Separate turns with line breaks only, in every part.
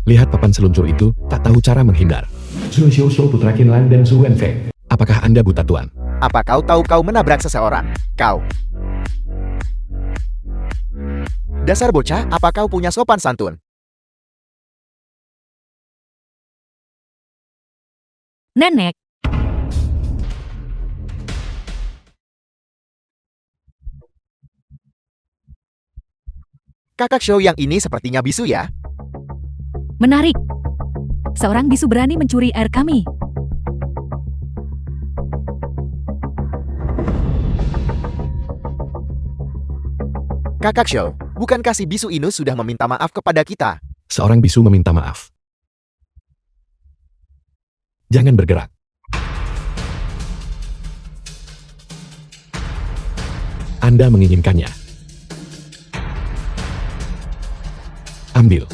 Lihat papan seluncur itu, tak tahu cara menghindar. Zhu Xiaoshuo putra Qinlan dan Zhu Wenfei. Apakah Anda buta, Tuan?
Apa kau tahu kau menabrak seseorang? Kau. Dasar bocah, apa kau punya sopan santun?
Nenek.
Kakak Xiao yang ini sepertinya bisu ya?
Menarik. Seorang bisu berani mencuri air kami.
Kakak Xiao, bukankah si bisu ini sudah meminta maaf kepada kita?
Seorang bisu meminta maaf. Jangan bergerak. Anda menginginkannya. Ambil.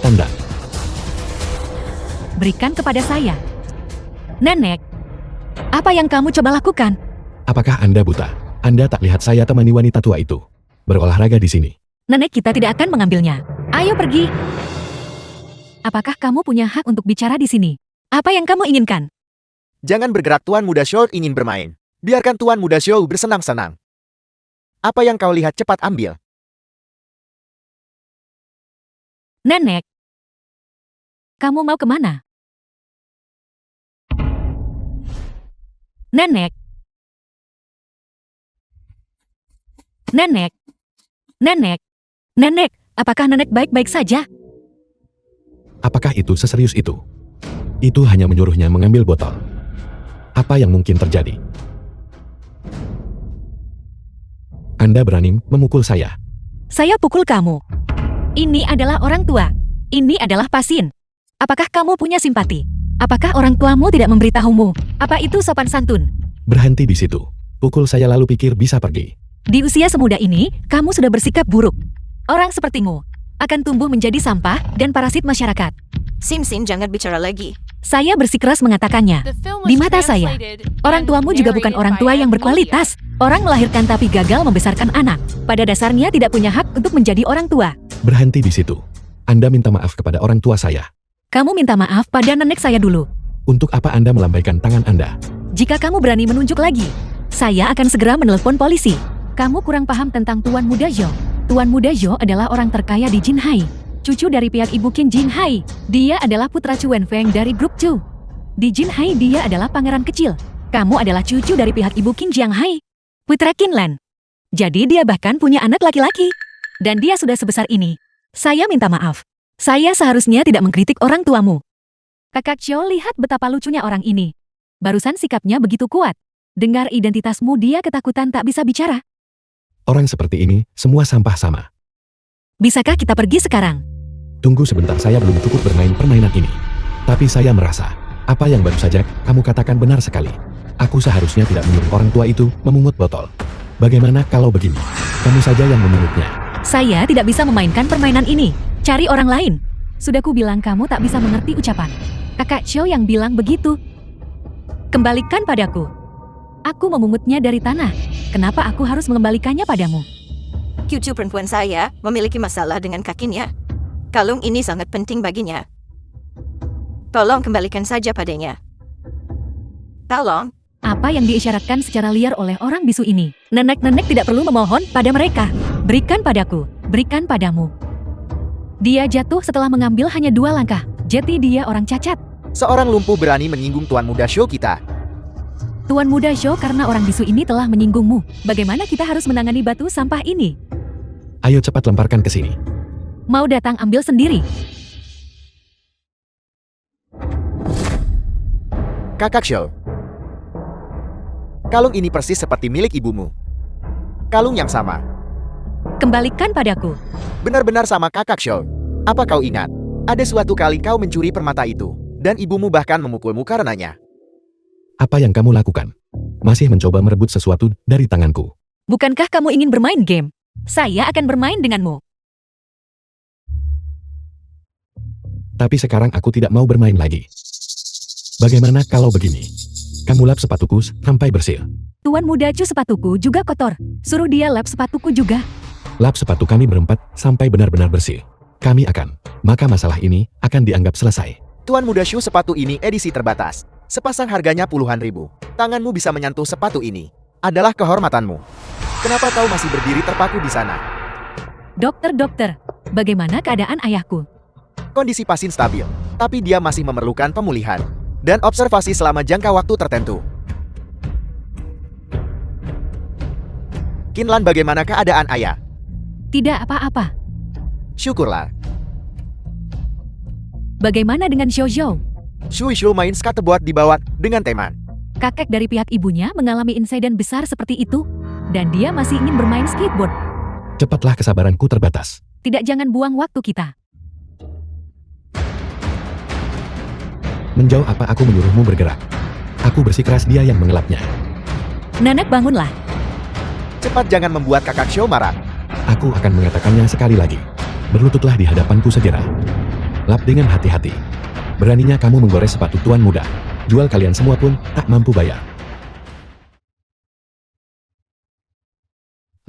Tanda.
Berikan kepada saya. Nenek. Apa yang kamu coba lakukan?
Apakah Anda buta? Anda tak lihat saya temani wanita tua itu berolahraga di sini.
Nenek kita tidak akan mengambilnya. Ayo pergi. Apakah kamu punya hak untuk bicara di sini? Apa yang kamu inginkan?
Jangan bergerak, Tuan Muda Xiao ingin bermain. Biarkan Tuan Muda Xiao bersenang-senang. Apa yang kau lihat cepat ambil.
Nenek. Kamu mau kemana? Nenek. Nenek. Nenek. Nenek, apakah nenek baik-baik saja?
Apakah itu seserius itu? Itu hanya menyuruhnya mengambil botol. Apa yang mungkin terjadi? Anda berani memukul saya.
Saya pukul kamu. Ini adalah orang tua. Ini adalah pasien. Apakah kamu punya simpati? Apakah orang tuamu tidak memberitahumu? Apa itu sopan santun?
Berhenti di situ. Pukul saya lalu pikir bisa pergi.
Di usia semuda ini, kamu sudah bersikap buruk. Orang sepertimu akan tumbuh menjadi sampah dan parasit masyarakat.
Sim, jangan bicara lagi.
Saya bersikeras mengatakannya. Di mata saya, orang tuamu juga bukan orang tua yang berkualitas. Orang melahirkan tapi gagal membesarkan anak. Pada dasarnya tidak punya hak untuk menjadi orang tua.
Berhenti di situ. Anda minta maaf kepada orang tua saya.
Kamu minta maaf pada nenek saya dulu.
Untuk apa Anda melambaikan tangan Anda?
Jika kamu berani menunjuk lagi, saya akan segera menelepon polisi. Kamu kurang paham tentang Tuan Muda Zhou. Tuan Muda Zhou adalah orang terkaya di Jinhai. Cucu dari pihak ibu Qin Jinhai. Dia adalah putra Chu Wenfeng dari grup Chu. Di Jinhai dia adalah pangeran kecil. Kamu adalah cucu dari pihak ibu Qin Jianghai, putra Qinlan. Jadi dia bahkan punya anak laki-laki. Dan dia sudah sebesar ini. Saya minta maaf. Saya seharusnya tidak mengkritik orang tuamu. Kakak Xiao, lihat betapa lucunya orang ini. Barusan sikapnya begitu kuat. Dengar identitasmu dia ketakutan tak bisa bicara.
Orang seperti ini, semua sampah sama.
Bisakah kita pergi sekarang?
Tunggu sebentar, saya belum cukup bermain permainan ini. Tapi saya merasa, apa yang baru saja kamu katakan benar sekali. Aku seharusnya tidak menyuruh orang tua itu memungut botol. Bagaimana kalau begini? Kamu saja yang memungutnya.
Saya tidak bisa memainkan permainan ini. Cari orang lain. Sudah ku bilang kamu tak bisa mengerti ucapan. Kakak Xiao yang bilang begitu. Kembalikan padaku. Aku memungutnya dari tanah. Kenapa aku harus mengembalikannya padamu?
Cucu perempuan saya memiliki masalah dengan kakinya. Kalung ini sangat penting baginya. Tolong kembalikan saja padanya. Tolong.
Apa yang diisyaratkan secara liar oleh orang bisu ini? Nenek-nenek tidak perlu memohon pada mereka. Berikan padaku. Berikan padamu. Dia jatuh setelah mengambil hanya 2 langkah. Jadi dia orang cacat.
Seorang lumpuh berani menyinggung Tuan Muda Xiao kita.
Tuan Muda Zhou, karena orang bisu ini telah menyinggungmu. Bagaimana kita harus menangani batu sampah ini?
Ayo cepat lemparkan ke sini.
Mau datang ambil sendiri.
Kakak Xiao. Kalung ini persis seperti milik ibumu. Kalung yang sama.
Kembalikan padaku.
Benar-benar sama Kakak Xiao. Apa kau ingat? Ada suatu kali kau mencuri permata itu. Dan ibumu bahkan memukulmu karenanya.
Apa yang kamu lakukan? Masih mencoba merebut sesuatu dari tanganku.
Bukankah kamu ingin bermain game? Saya akan bermain denganmu.
Tapi sekarang aku tidak mau bermain lagi. Bagaimana kalau begini? Kamu lap sepatuku sampai bersih.
Tuan muda Chu, sepatuku juga kotor. Suruh dia lap sepatuku juga.
Lap sepatu kami berempat sampai benar-benar bersih. Kami akan. Maka masalah ini akan dianggap selesai.
Tuan Muda Shu, sepatu ini edisi terbatas. Sepasang harganya puluhan ribu. Tanganmu bisa menyentuh sepatu ini. Adalah kehormatanmu. Kenapa kau masih berdiri terpaku di sana?
Dokter, bagaimana keadaan ayahku?
Kondisi pasien stabil, tapi dia masih memerlukan pemulihan dan observasi selama jangka waktu tertentu. Kinlan, bagaimana keadaan ayah?
Tidak apa-apa.
Syukurlah.
Bagaimana dengan Xiaozhou?
Shui Shu main skateboard di bawah dengan teman.
Kakek dari pihak ibunya mengalami insiden besar seperti itu, dan dia masih ingin bermain skateboard.
Cepatlah, kesabaranku terbatas.
Tidak, jangan buang waktu kita.
Menjauh apa aku menyuruhmu bergerak? Aku bersikeras, dia yang mengelapnya.
Nanak, bangunlah.
Cepat, jangan membuat kakak Xiao marah.
Aku akan mengatakannya sekali lagi. Berlututlah di hadapanku segera. Lap dengan hati-hati. Beraninya kamu menggores sepatu tuan muda. Jual kalian semua pun tak mampu bayar.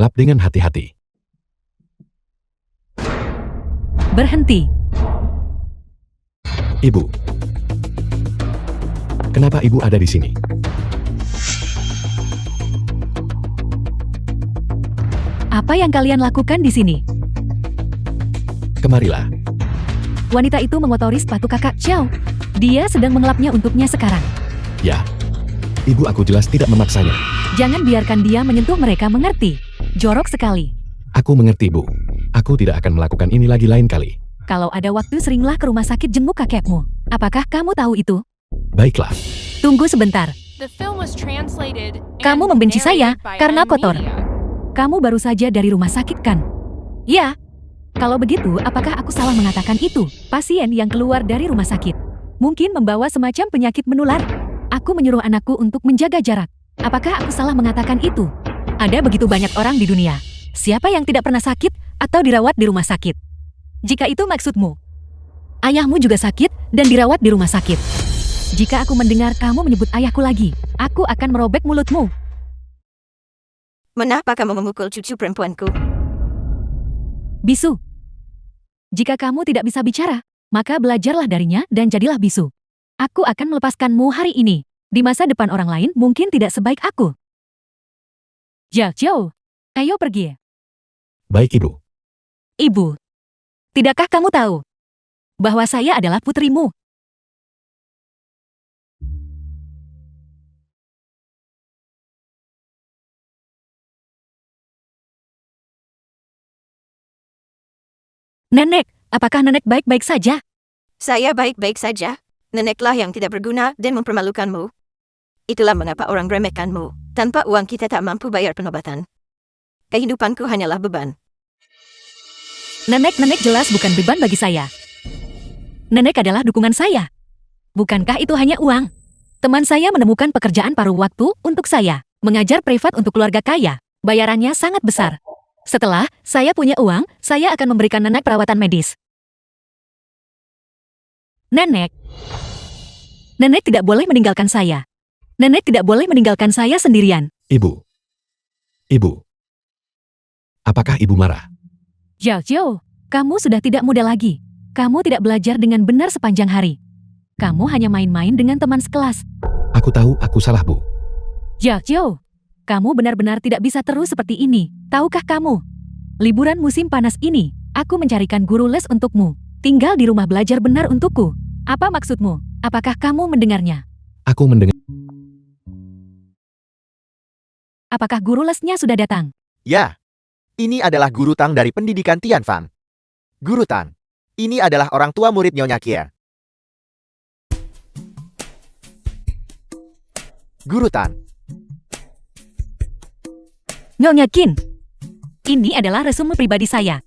Lap dengan hati-hati.
Berhenti.
Ibu. Kenapa ibu ada di sini?
Apa yang kalian lakukan di sini?
Kemarilah.
Wanita itu mengotori sepatu kakak Xiao. Dia sedang mengelapnya untuknya sekarang.
Ya. Ibu, aku jelas tidak memaksanya.
Jangan biarkan dia menyentuh mereka, mengerti? Jorok sekali.
Aku mengerti, Bu. Aku tidak akan melakukan ini lagi lain kali.
Kalau ada waktu, seringlah ke rumah sakit jenguk kakekmu. Apakah kamu tahu itu?
Baiklah.
Tunggu sebentar.
Kamu membenci saya karena kotor.
Kamu baru saja dari rumah sakit, kan? Ya. Kalau begitu, apakah aku salah mengatakan itu? Pasien yang keluar dari rumah sakit mungkin membawa semacam penyakit menular. Aku menyuruh anakku untuk menjaga jarak. Apakah aku salah mengatakan itu? Ada begitu banyak orang di dunia. Siapa yang tidak pernah sakit atau dirawat di rumah sakit? Jika itu maksudmu, ayahmu juga sakit dan dirawat di rumah sakit. Jika aku mendengar kamu menyebut ayahku lagi, aku akan merobek mulutmu.
Mengapa kamu memukul cucu perempuanku?
Bisu. Jika kamu tidak bisa bicara, maka belajarlah darinya dan jadilah bisu. Aku akan melepaskanmu hari ini. Di masa depan orang lain mungkin tidak sebaik aku. Jiao, ayo pergi.
Baik, Ibu.
Ibu, tidakkah kamu tahu bahwa saya adalah putrimu? Nenek, apakah nenek baik-baik saja?
Saya baik-baik saja. Neneklah yang tidak berguna dan mempermalukanmu. Itulah mengapa orang meremehkanmu. Tanpa uang kita tak mampu bayar pengobatan. Kehidupanku hanyalah beban.
Nenek jelas bukan beban bagi saya. Nenek adalah dukungan saya. Bukankah itu hanya uang? Teman saya menemukan pekerjaan paruh waktu untuk saya. Mengajar privat untuk keluarga kaya. Bayarannya sangat besar. Setelah saya punya uang, saya akan memberikan nenek perawatan medis. Nenek tidak boleh meninggalkan saya. Nenek tidak boleh meninggalkan saya sendirian.
Ibu. Apakah Ibu marah?
Jiao, kamu sudah tidak muda lagi. Kamu tidak belajar dengan benar sepanjang hari. Kamu hanya main-main dengan teman sekelas.
Aku tahu aku salah, Bu.
Jiao, kamu benar-benar tidak bisa terus seperti ini. Tahukah kamu? Liburan musim panas ini, aku mencarikan guru les untukmu. Tinggal di rumah belajar benar untukku. Apa maksudmu? Apakah kamu mendengarnya?
Aku mendengar.
Apakah guru lesnya sudah datang?
Ya. Ini adalah Guru Tang dari pendidikan Tianfang. Guru Tang. Ini adalah orang tua murid Nyonya Kia. Guru Tang.
Nyonya Qin. Ini adalah resume pribadi saya.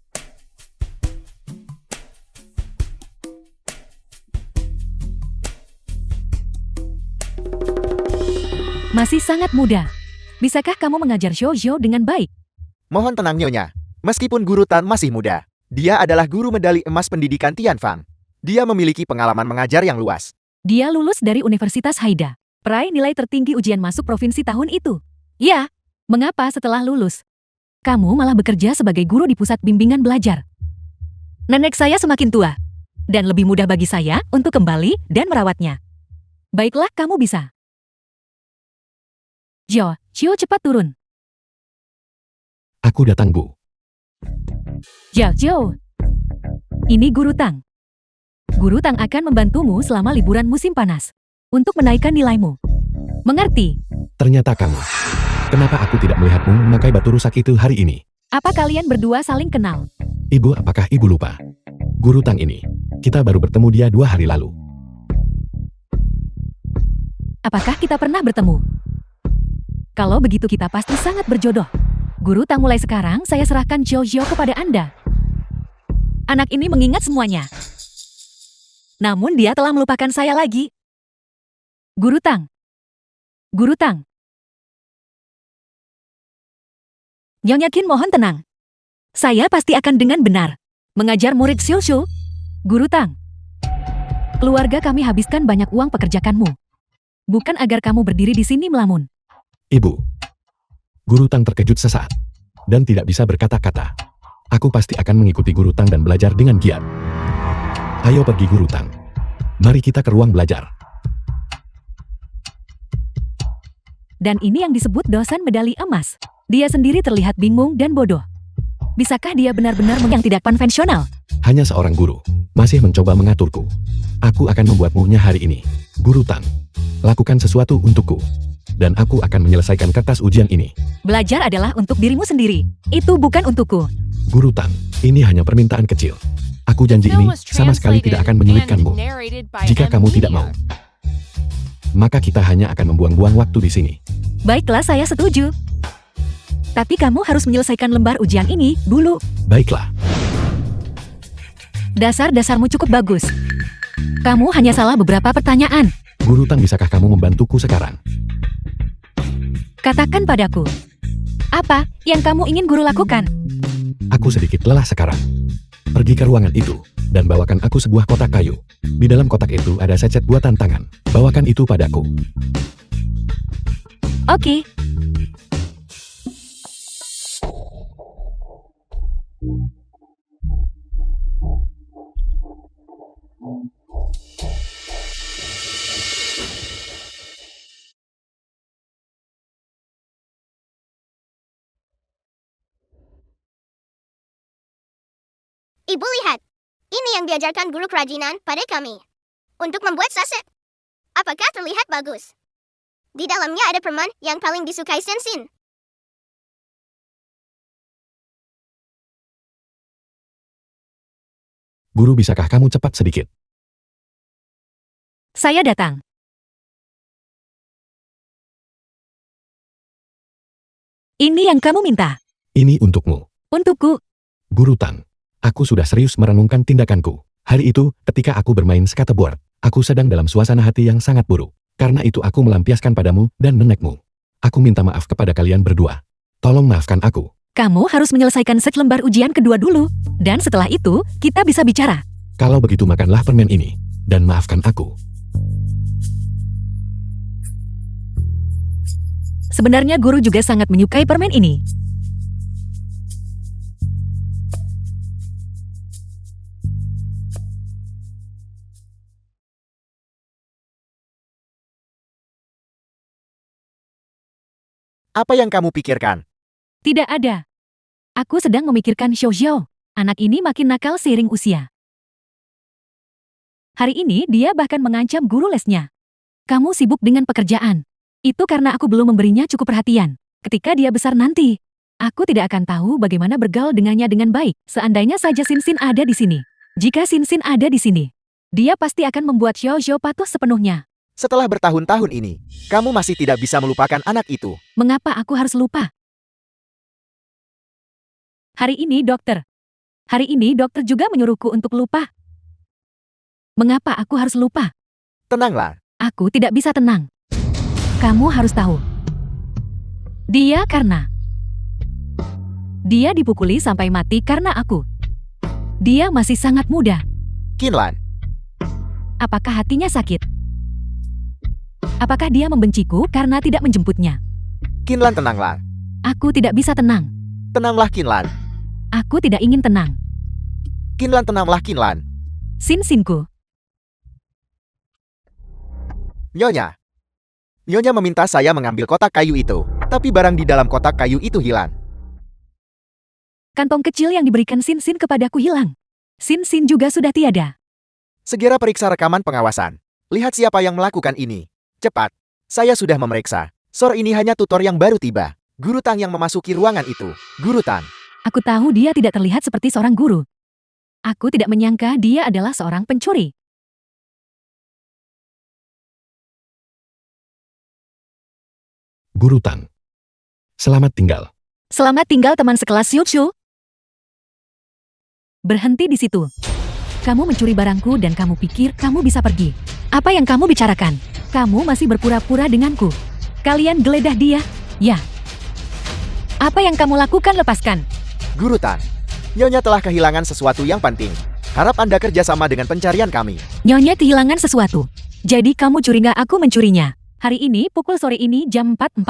Masih sangat muda. Bisakah kamu mengajar Xiaozhou dengan baik?
Mohon tenang Nyonya. Meskipun Guru Tan masih muda, dia adalah guru medali emas pendidikan Tianfang. Dia memiliki pengalaman mengajar yang luas.
Dia lulus dari Universitas Haida. Peraih nilai tertinggi ujian masuk provinsi tahun itu. Ya, mengapa setelah lulus? Kamu malah bekerja sebagai guru di pusat bimbingan belajar. Nenek saya semakin tua, dan lebih mudah bagi saya untuk kembali dan merawatnya. Baiklah, kamu bisa. Jo, Cio cepat turun.
Aku datang, Bu.
Jo. Ini Guru Tang. Guru Tang akan membantumu selama liburan musim panas untuk menaikkan nilaimu. Mengerti?
Ternyata kamu. Kenapa aku tidak melihatmu memakai batu rusak itu hari ini?
Apa kalian berdua saling kenal?
Ibu, apakah ibu lupa? Guru Tang ini, kita baru bertemu dia 2 hari lalu.
Apakah kita pernah bertemu? Kalau begitu kita pasti sangat berjodoh. Guru Tang, mulai sekarang saya serahkan Jojo kepada Anda. Anak ini mengingat semuanya. Namun dia telah melupakan saya lagi. Guru Tang. Guru Tang. Nyonya Qin, mohon tenang. Saya pasti akan dengan benar mengajar murid Xiu. Guru Tang. Keluarga kami habiskan banyak uang pekerjakanmu. Bukan agar kamu berdiri di sini melamun.
Ibu. Guru Tang terkejut sesaat dan tidak bisa berkata-kata. Aku pasti akan mengikuti Guru Tang dan belajar dengan giat. Ayo pergi, Guru Tang. Mari kita ke ruang belajar.
Dan ini yang disebut dosen medali emas. Dia sendiri terlihat bingung dan bodoh. Bisakah dia benar-benar yang tidak konvensional?
Hanya seorang guru masih mencoba mengaturku. Aku akan membuatmu hari ini. Guru Tang, lakukan sesuatu untukku. Dan aku akan menyelesaikan kertas ujian ini.
Belajar adalah untuk dirimu sendiri. Itu bukan untukku.
Guru Tang, ini hanya permintaan kecil. Aku janji ini sama sekali tidak akan menyulitkanmu. Jika kamu tidak mau, maka kita hanya akan membuang-buang waktu di sini.
Baiklah, saya setuju. Tapi kamu harus menyelesaikan lembar ujian ini dulu.
Baiklah.
Dasar-dasarmu cukup bagus. Kamu hanya salah beberapa pertanyaan.
Guru Tang, bisakah kamu membantuku sekarang?
Katakan padaku, apa yang kamu ingin guru lakukan?
Aku sedikit lelah sekarang. Pergi ke ruangan itu, dan bawakan aku sebuah kotak kayu. Di dalam kotak itu ada set buatan tangan. Bawakan itu padaku.
Oke.
Ibu lihat, ini yang diajarkan guru kerajinan pada kami. Untuk membuat saset. Apakah terlihat bagus? Di dalamnya ada permen yang paling disukai Sensin.
Guru, bisakah kamu cepat sedikit?
Saya datang. Ini yang kamu minta.
Ini untukmu.
Untukku.
Guru Tang, aku sudah serius merenungkan tindakanku. Hari itu, ketika aku bermain skateboard, aku sedang dalam suasana hati yang sangat buruk. Karena itu aku melampiaskan padamu dan nenekmu. Aku minta maaf kepada kalian berdua. Tolong maafkan aku.
Kamu harus menyelesaikan set lembar ujian kedua dulu. Dan setelah itu, kita bisa bicara.
Kalau begitu makanlah permen ini. Dan maafkan aku.
Sebenarnya guru juga sangat menyukai permen ini.
Apa yang kamu pikirkan?
Tidak ada. Aku sedang memikirkan Xiao. Anak ini makin nakal seiring usia. Hari ini dia bahkan mengancam guru lesnya. Kamu sibuk dengan pekerjaan. Itu karena aku belum memberinya cukup perhatian. Ketika dia besar nanti, aku tidak akan tahu bagaimana bergaul dengannya dengan baik. Seandainya saja Sinsin ada di sini. Jika Sinsin ada di sini, dia pasti akan membuat Xiao patuh sepenuhnya.
Setelah bertahun-tahun ini, kamu masih tidak bisa melupakan anak itu.
Mengapa aku harus lupa? Hari ini dokter juga menyuruhku untuk lupa. Mengapa aku harus lupa?
Tenanglah.
Aku tidak bisa tenang. Kamu harus tahu. Dia dipukuli sampai mati karena aku. Dia masih sangat muda.
Qinlan,
Apakah hatinya sakit? Apakah dia membenciku karena tidak menjemputnya?
Kinlan, tenanglah.
Aku tidak bisa tenang.
Tenanglah, Kinlan.
Aku tidak ingin tenang.
Kinlan, tenanglah, Kinlan.
Sin-sinku.
Nyonya. Nyonya meminta saya mengambil kotak kayu itu, tapi barang di dalam kotak kayu itu hilang.
Kantong kecil yang diberikan Sin-sin kepadaku hilang. Sin-sin juga sudah tiada.
Segera periksa rekaman pengawasan. Lihat siapa yang melakukan ini. Cepat. Saya sudah memeriksa. Sor ini hanya tutor yang baru tiba. Guru Tang yang memasuki ruangan itu. Guru Tang.
Aku tahu dia tidak terlihat seperti seorang guru. Aku tidak menyangka dia adalah seorang pencuri.
Guru Tang. Selamat tinggal.
Selamat tinggal teman sekelas Xiu. Berhenti di situ. Kamu mencuri barangku dan kamu pikir kamu bisa pergi. Apa yang kamu bicarakan? Kamu masih berpura-pura denganku. Kalian geledah dia? Ya. Apa yang kamu lakukan? Lepaskan.
Guru Tang. Nyonya telah kehilangan sesuatu yang penting. Harap Anda kerjasama dengan pencarian kami.
Nyonya kehilangan sesuatu. Jadi kamu curiga aku mencurinya. Hari ini pukul sore ini jam 4.40.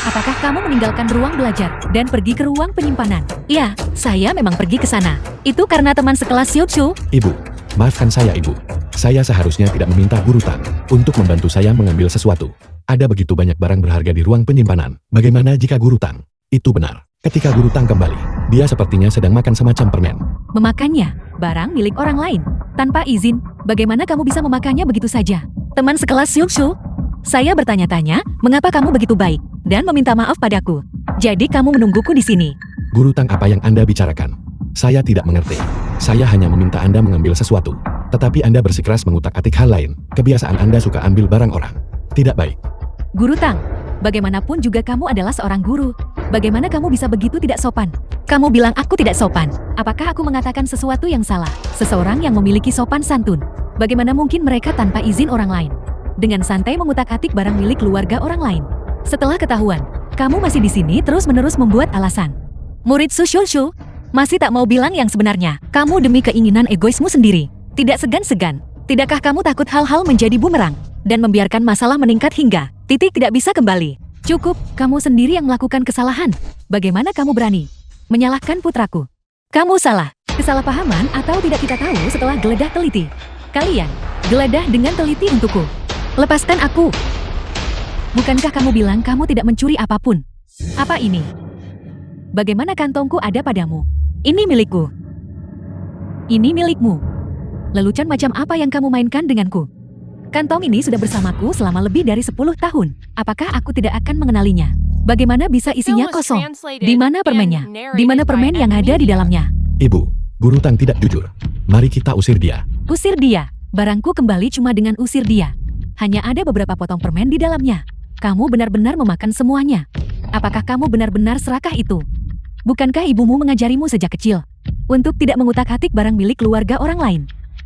Apakah kamu meninggalkan ruang belajar dan pergi ke ruang penyimpanan? Ya, saya memang pergi ke sana. Itu karena teman sekelas Xiu.
Ibu, maafkan saya Ibu. Saya seharusnya tidak meminta Guru Tang untuk membantu saya mengambil sesuatu. Ada begitu banyak barang berharga di ruang penyimpanan. Bagaimana jika Guru Tang? Itu benar. Ketika Guru Tang kembali, dia sepertinya sedang makan semacam permen.
Memakannya, barang milik orang lain. Tanpa izin, bagaimana kamu bisa memakannya begitu saja? Teman sekelas Xiu, saya bertanya-tanya, mengapa kamu begitu baik dan meminta maaf padaku? Jadi kamu menungguku di sini.
Guru Tang, apa yang Anda bicarakan? Saya tidak mengerti. Saya hanya meminta Anda mengambil sesuatu. Tetapi Anda bersikeras mengutak-atik hal lain. Kebiasaan Anda suka ambil barang orang. Tidak baik.
Guru Tang, bagaimanapun juga kamu adalah seorang guru. Bagaimana kamu bisa begitu tidak sopan? Kamu bilang aku tidak sopan. Apakah aku mengatakan sesuatu yang salah? Seseorang yang memiliki sopan santun. Bagaimana mungkin mereka tanpa izin orang lain? Dengan santai mengutak-atik barang milik keluarga orang lain. Setelah ketahuan, kamu masih di sini terus-menerus membuat alasan. Murid Sushu, masih tak mau bilang yang sebenarnya. Kamu demi keinginan egoismu sendiri. Tidak segan-segan. Tidakkah kamu takut hal-hal menjadi bumerang dan membiarkan masalah meningkat hingga titik tidak bisa kembali? Cukup, kamu sendiri yang melakukan kesalahan. Bagaimana kamu berani menyalahkan putraku? Kamu salah. Kesalahpahaman atau tidak kita tahu setelah geledah teliti. Kalian geledah dengan teliti untukku. Lepaskan aku. Bukankah kamu bilang kamu tidak mencuri apapun? Apa ini? Bagaimana kantongku ada padamu? Ini milikku. Ini milikmu. Lelucon macam apa yang kamu mainkan denganku? Kantong ini sudah bersamaku selama lebih dari 10 tahun. Apakah aku tidak akan mengenalinya? Bagaimana bisa isinya kosong? Di mana permennya? Di mana permen yang ada di dalamnya?
Ibu, Guru Tang tidak jujur. Mari kita usir dia.
Usir dia. Barangku kembali cuma dengan usir dia. Hanya ada beberapa potong permen di dalamnya. Kamu benar-benar memakan semuanya. Apakah kamu benar-benar serakah itu? Bukankah ibumu mengajarimu sejak kecil untuk tidak mengutak-atik barang milik keluarga orang lain?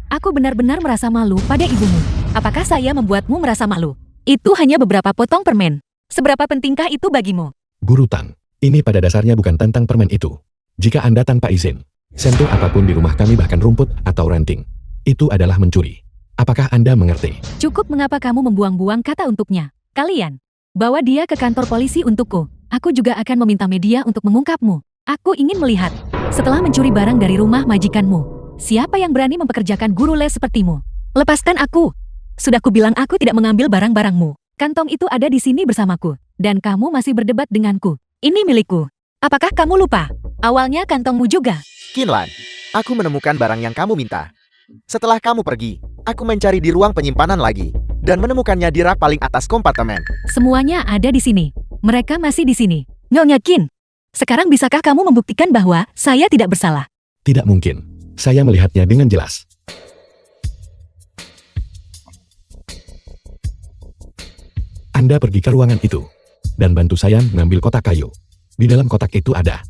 Aku benar-benar merasa malu pada ibumu. Apakah saya membuatmu merasa malu? Itu hanya beberapa potong permen. Seberapa pentingkah itu bagimu?
Guru Tang, ini pada dasarnya bukan tentang permen itu. Jika Anda tanpa izin sentuh apapun di rumah kami, bahkan rumput atau ranting, itu adalah mencuri. Apakah Anda mengerti?
Cukup, mengapa kamu membuang-buang kata untuknya? Kalian, bawa dia ke kantor polisi untukku. Aku juga akan meminta media untuk mengungkapmu. Aku ingin melihat. Setelah mencuri barang dari rumah majikanmu, siapa yang berani mempekerjakan guru les sepertimu? Lepaskan aku. Sudah kubilang aku tidak mengambil barang-barangmu. Kantong itu ada di sini bersamaku. Dan kamu masih berdebat denganku. Ini milikku. Apakah kamu lupa? Awalnya kantongmu juga.
Kinlan, aku menemukan barang yang kamu minta. Setelah kamu pergi, aku mencari di ruang penyimpanan lagi dan menemukannya di rak paling atas kompartemen.
Semuanya ada di sini. Mereka masih di sini. Nyonya Qin, sekarang bisakah kamu membuktikan bahwa saya tidak bersalah?
Tidak mungkin. Saya melihatnya dengan jelas. Anda pergi ke ruangan itu dan bantu saya mengambil kotak kayu. Di dalam kotak itu ada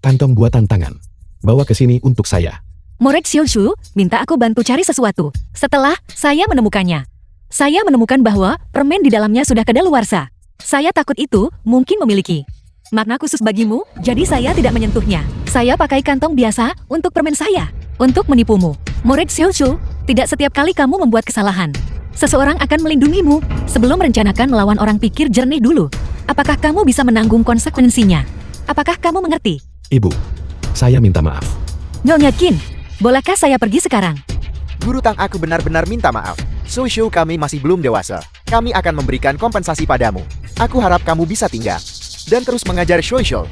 kantong buatan tangan. Bawa ke sini untuk saya.
Murid Xiu minta aku bantu cari sesuatu. Setelah saya menemukannya, saya menemukan bahwa permen di dalamnya sudah kadaluarsa. Saya takut itu mungkin memiliki makna khusus bagimu, jadi saya tidak menyentuhnya. Saya pakai kantong biasa untuk permen saya. Untuk menipumu. Murid Xiu, Tidak setiap kali kamu membuat kesalahan, seseorang akan melindungimu. Sebelum merencanakan melawan orang, pikir jernih dulu. Apakah kamu bisa menanggung konsekuensinya? Apakah kamu mengerti?
Ibu, saya minta maaf.
Nyonya Qin, bolehkah saya pergi sekarang?
Guru Tang, aku benar-benar minta maaf. Shou, kami masih belum dewasa. Kami akan memberikan kompensasi padamu. Aku harap kamu bisa tinggal dan terus mengajar Shou.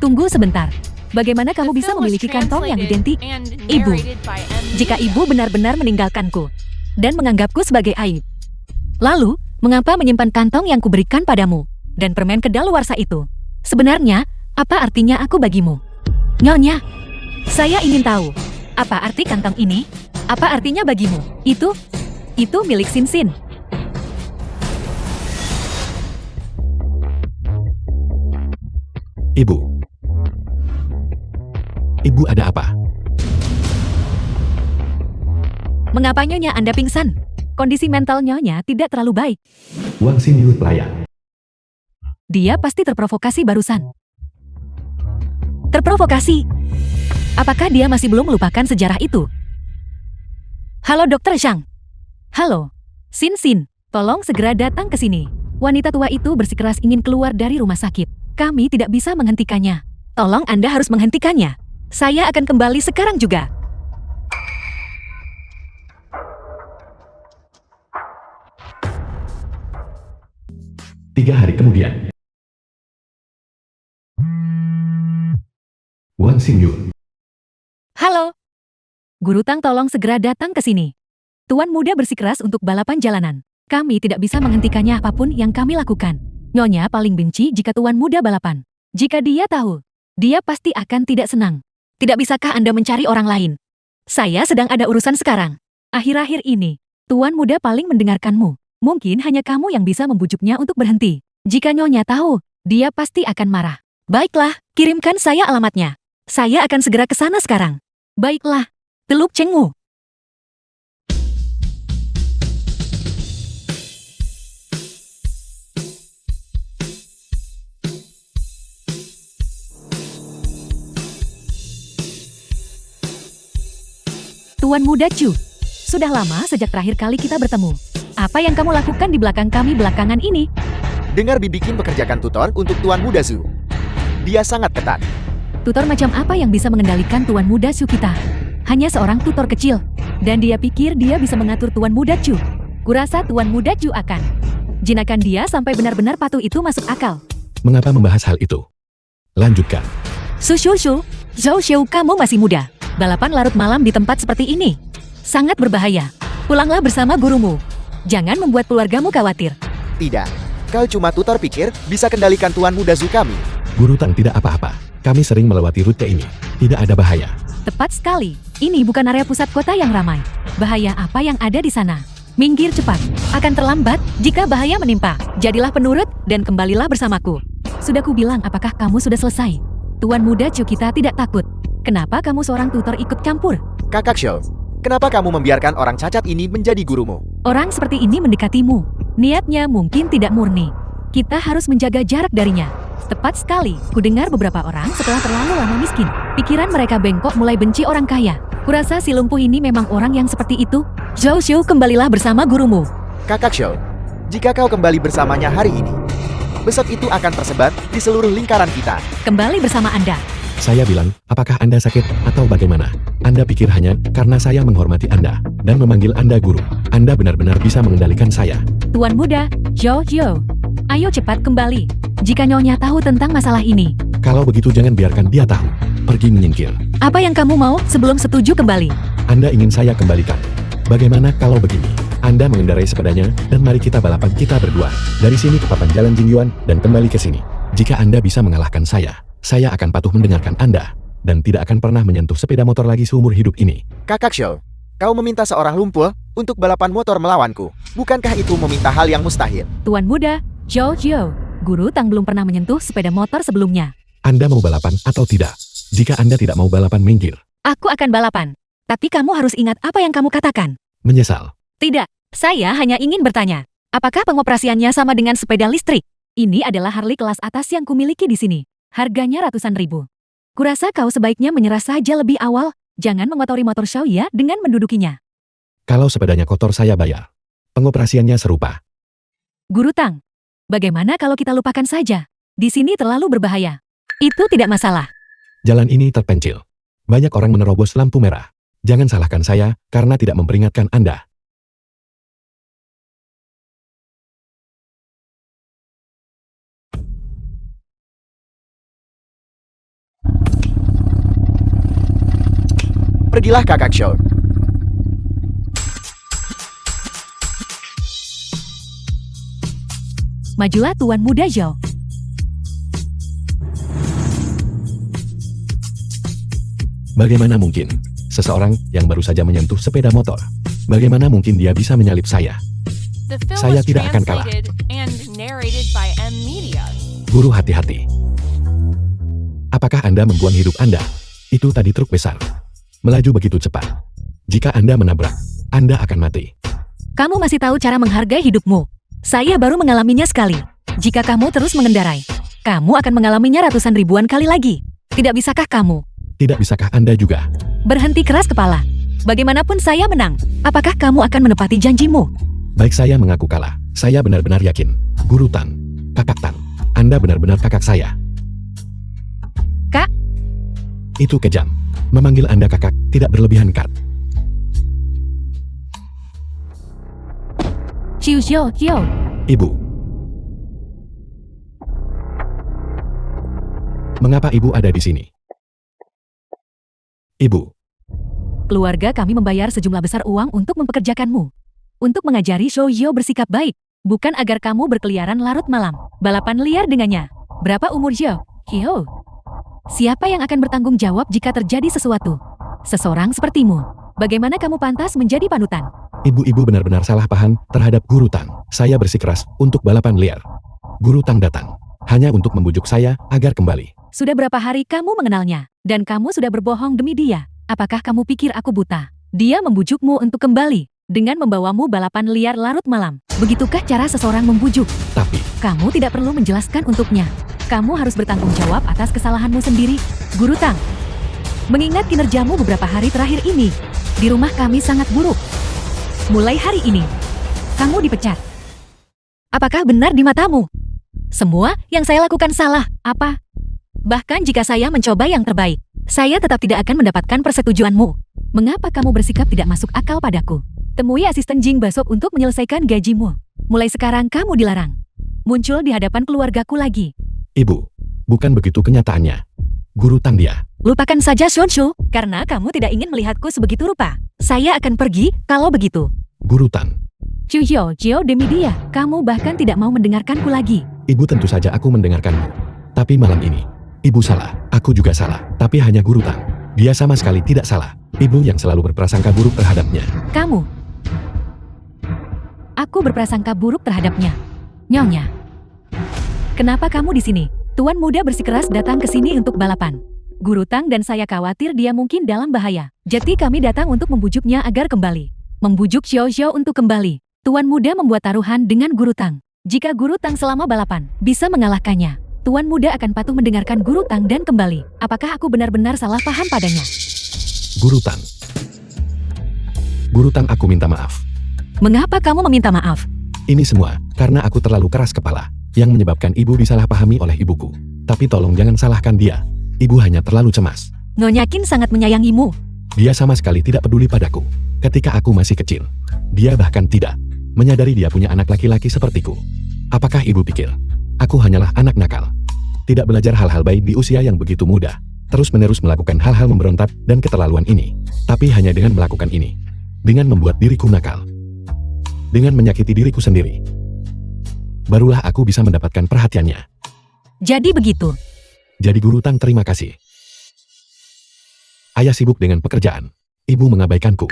Tunggu sebentar. Bagaimana kamu bisa memiliki kantong yang identik? Ibu, jika ibu benar-benar meninggalkanku dan menganggapku sebagai aib, lalu mengapa menyimpan kantong yang kuberikan padamu dan permen kedaluarsa itu? Sebenarnya, apa artinya aku bagimu? Nyonya, saya ingin tahu, apa arti kantong ini? Apa artinya bagimu? Itu milik Sin.
Ibu ada apa?
Mengapa Nyonya Anda pingsan? Kondisi mental Nyonya tidak terlalu baik.
Wang Xingyu pelayan.
Dia pasti terprovokasi barusan. Terprovokasi? Apakah dia masih belum melupakan sejarah itu? Halo Dr. Zhang. Halo. Sin, tolong segera datang ke sini. Wanita tua itu bersikeras ingin keluar dari rumah sakit. Kami tidak bisa menghentikannya. Tolong Anda harus menghentikannya. Saya akan kembali sekarang juga.
Tiga hari kemudian. Wang Xingyu.
Halo. Guru Tang, tolong segera datang ke sini. Tuan muda bersikeras untuk balapan jalanan. Kami tidak bisa menghentikannya apapun yang kami lakukan. Nyonya paling benci jika tuan muda balapan. Jika dia tahu, dia pasti akan tidak senang. Tidak bisakah Anda mencari orang lain? Saya sedang ada urusan sekarang. Akhir-akhir ini, tuan muda paling mendengarkanmu. Mungkin hanya kamu yang bisa membujuknya untuk berhenti. Jika Nyonya tahu, dia pasti akan marah. Baiklah, kirimkan saya alamatnya. Saya akan segera ke sana sekarang. Baiklah. Teluk Chengmu. Tuan muda Chu, sudah lama sejak terakhir kali kita bertemu. Apa yang kamu lakukan di belakang kami belakangan ini?
Dengar Bibi Qin bekerjakan tutor untuk Tuan Muda Zhu. Dia sangat ketat.
Tutor macam apa yang bisa mengendalikan Tuan muda Chu kita? Hanya seorang tutor kecil. Dan dia pikir dia bisa mengatur Tuan muda Chu. Kurasa Tuan muda Chu akan jinakan dia sampai benar-benar patuh. Itu masuk akal.
Mengapa membahas hal itu? Lanjutkan.
Zhou Xiu, kamu masih muda. Balapan larut malam di tempat seperti ini sangat berbahaya. Pulanglah bersama gurumu. Jangan membuat keluargamu khawatir.
Tidak. Kau cuma tutor pikir bisa kendalikan Tuan Muda Zhu kami.
Guru Tang, tidak apa-apa. Kami sering melewati rute ini. Tidak ada bahaya.
Tepat sekali. Ini bukan area pusat kota yang ramai. Bahaya apa yang ada di sana? Minggir cepat. Akan terlambat jika bahaya menimpa. Jadilah penurut dan kembalilah bersamaku. Sudah kubilang, apakah kamu sudah selesai? Tuan muda Chu kita tidak takut. Kenapa kamu seorang tutor ikut campur?
Kakak Shou, kenapa kamu membiarkan orang cacat ini menjadi gurumu?
Orang seperti ini mendekatimu. Niatnya mungkin tidak murni. Kita harus menjaga jarak darinya. Tepat sekali, kudengar beberapa orang setelah terlalu lama miskin. Pikiran mereka bengkok mulai benci orang kaya. Kurasa si lumpuh ini memang orang yang seperti itu. Zhou Xiu, kembalilah bersama gurumu.
Kakak Shou, jika kau kembali bersamanya hari ini, besok itu akan tersebar di seluruh lingkaran kita.
Kembali bersama Anda.
Saya bilang, apakah Anda sakit atau bagaimana? Anda pikir hanya karena saya menghormati Anda dan memanggil Anda guru, Anda benar-benar bisa mengendalikan saya.
Tuan muda, Zhou Xiu, ayo cepat kembali. Jika Nyonya tahu tentang masalah ini.
Kalau begitu jangan biarkan dia tahu. Pergi menyingkir.
Apa yang kamu mau sebelum setuju kembali?
Anda ingin saya kembalikan. Bagaimana kalau begini? Anda mengendarai sepedanya dan mari kita balapan kita berdua. Dari sini ke papan jalan Jingyuan dan kembali ke sini. Jika Anda bisa mengalahkan saya akan patuh mendengarkan Anda. Dan tidak akan pernah menyentuh sepeda motor lagi seumur hidup ini.
Kakak Shou, kau meminta seorang lumpuh untuk balapan motor melawanku. Bukankah itu meminta hal yang mustahil?
Tuan muda, Zhou Xiu, Guru Tang belum pernah menyentuh sepeda motor sebelumnya.
Anda mau balapan atau tidak? Jika Anda tidak mau balapan, minggir.
Aku akan balapan. Tapi kamu harus ingat apa yang kamu katakan.
Menyesal.
Tidak, saya hanya ingin bertanya. Apakah pengoperasiannya sama dengan sepeda listrik? Ini adalah Harley kelas atas yang kumiliki di sini. Harganya ratusan ribu. Kurasa kau sebaiknya menyerah saja lebih awal. Jangan mengotori motor Xiaoya dengan mendudukinya.
Kalau sepedanya kotor saya bayar. Pengoperasiannya serupa.
Guru Tang, bagaimana kalau kita lupakan saja? Di sini terlalu berbahaya. Itu tidak masalah.
Jalan ini terpencil. Banyak orang menerobos lampu merah. Jangan salahkan saya karena tidak memperingatkan Anda.
Pergilah kakak Show.
Majulah Tuan Muda Zhou.
Bagaimana mungkin seseorang yang baru saja menyentuh sepeda motor? Bagaimana mungkin dia bisa menyalip saya?
The film
Saya
was
tidak akan kalah.
translated and narrated by M Media.
Guru hati-hati. Apakah Anda membuang hidup Anda? Itu tadi truk besar. Melaju begitu cepat. Jika Anda menabrak, Anda akan mati.
Kamu masih tahu cara menghargai hidupmu. Saya baru mengalaminya sekali. Jika kamu terus mengendarai, kamu akan mengalaminya ratusan ribuan kali lagi. Tidak bisakah kamu?
Tidak bisakah Anda juga?
Berhenti keras kepala. Bagaimanapun saya menang. Apakah kamu akan menepati janjimu?
Baik, saya mengaku kalah. Saya benar-benar yakin. Guru Tan, kakak Tan, Anda benar-benar kakak saya.
Kak,
Itu kejam. Memanggil Anda kakak tidak berlebihan, Kak.
Xiu Xiu Xiu.
Ibu. Mengapa Ibu ada di sini? Ibu,
Keluarga kami membayar sejumlah besar uang untuk mempekerjakanmu. Untuk mengajari Shou Zhou bersikap baik. Bukan agar kamu berkeliaran larut malam. Balapan liar dengannya. Berapa umur Zhou? Hiu. Siapa yang akan bertanggung jawab jika terjadi sesuatu? Seseorang sepertimu. Bagaimana kamu pantas menjadi panutan?
ibu-ibu benar-benar salah paham terhadap Guru Tang. Saya bersikeras untuk balapan liar. Guru Tang datang hanya untuk membujuk saya agar kembali.
Sudah berapa hari kamu mengenalnya? Dan kamu sudah berbohong demi dia. Apakah kamu pikir aku buta? Dia membujukmu untuk kembali dengan membawamu balapan liar larut malam. Begitukah cara seseorang membujuk?
Tapi,
Kamu tidak perlu menjelaskan untuknya. Kamu harus bertanggung jawab atas kesalahanmu sendiri. Guru Tang, mengingat kinerjamu beberapa hari terakhir ini, di rumah kami sangat buruk. Mulai hari ini, kamu dipecat. Apakah benar di matamu? Semua yang saya lakukan salah, apa? Bahkan jika saya mencoba yang terbaik, saya tetap tidak akan mendapatkan persetujuanmu. Mengapa kamu bersikap tidak masuk akal padaku? Temui asisten Jing Basok untuk menyelesaikan gajimu. Mulai sekarang kamu dilarang muncul di hadapan keluargaku lagi.
Ibu, bukan begitu kenyataannya. Guru Tang dia.
Lupakan saja Xunshu, karena kamu tidak ingin melihatku sebegitu rupa. Saya akan pergi kalau begitu.
Guru Tang.
Cuyo, Jio demi dia, kamu bahkan tidak mau mendengarkanku lagi.
Ibu, tentu saja aku mendengarkanmu. Tapi malam ini, Ibu salah, aku juga salah. Tapi hanya Guru Tang. Dia sama sekali tidak salah. Ibu yang selalu berprasangka buruk terhadapnya.
Kamu. Aku berprasangka buruk terhadapnya. Nyonya. Kenapa kamu di sini? Tuan muda bersikeras datang ke sini untuk balapan. Guru Tang dan saya khawatir dia mungkin dalam bahaya. Jadi kami datang untuk membujuknya agar kembali. Membujuk Xiao Xiao untuk kembali. Tuan muda membuat taruhan dengan Guru Tang. Jika Guru Tang selama balapan bisa mengalahkannya, Tuan muda akan patuh mendengarkan Guru Tang dan kembali. Apakah aku benar-benar salah paham padanya?
Guru Tang. Guru Tang, aku minta maaf.
Mengapa kamu meminta maaf?
Ini semua karena aku terlalu keras kepala, yang menyebabkan ibu disalahpahami oleh ibuku. Tapi tolong jangan salahkan dia. Ibu hanya terlalu cemas.
Nyonya Qin sangat menyayangimu.
Dia sama sekali tidak peduli padaku. Ketika aku masih kecil, dia bahkan tidak menyadari dia punya anak laki-laki sepertiku. Apakah ibu pikir aku hanyalah anak nakal? Tidak belajar hal-hal baik di usia yang begitu muda. Terus-menerus melakukan hal-hal memberontak dan keterlaluan ini. Tapi hanya dengan melakukan ini, dengan membuat diriku nakal, dengan menyakiti diriku sendiri, barulah aku bisa mendapatkan perhatiannya.
Jadi begitu.
Jadi Guru Tang, terima kasih. Ayah sibuk dengan pekerjaan. Ibu mengabaikanku.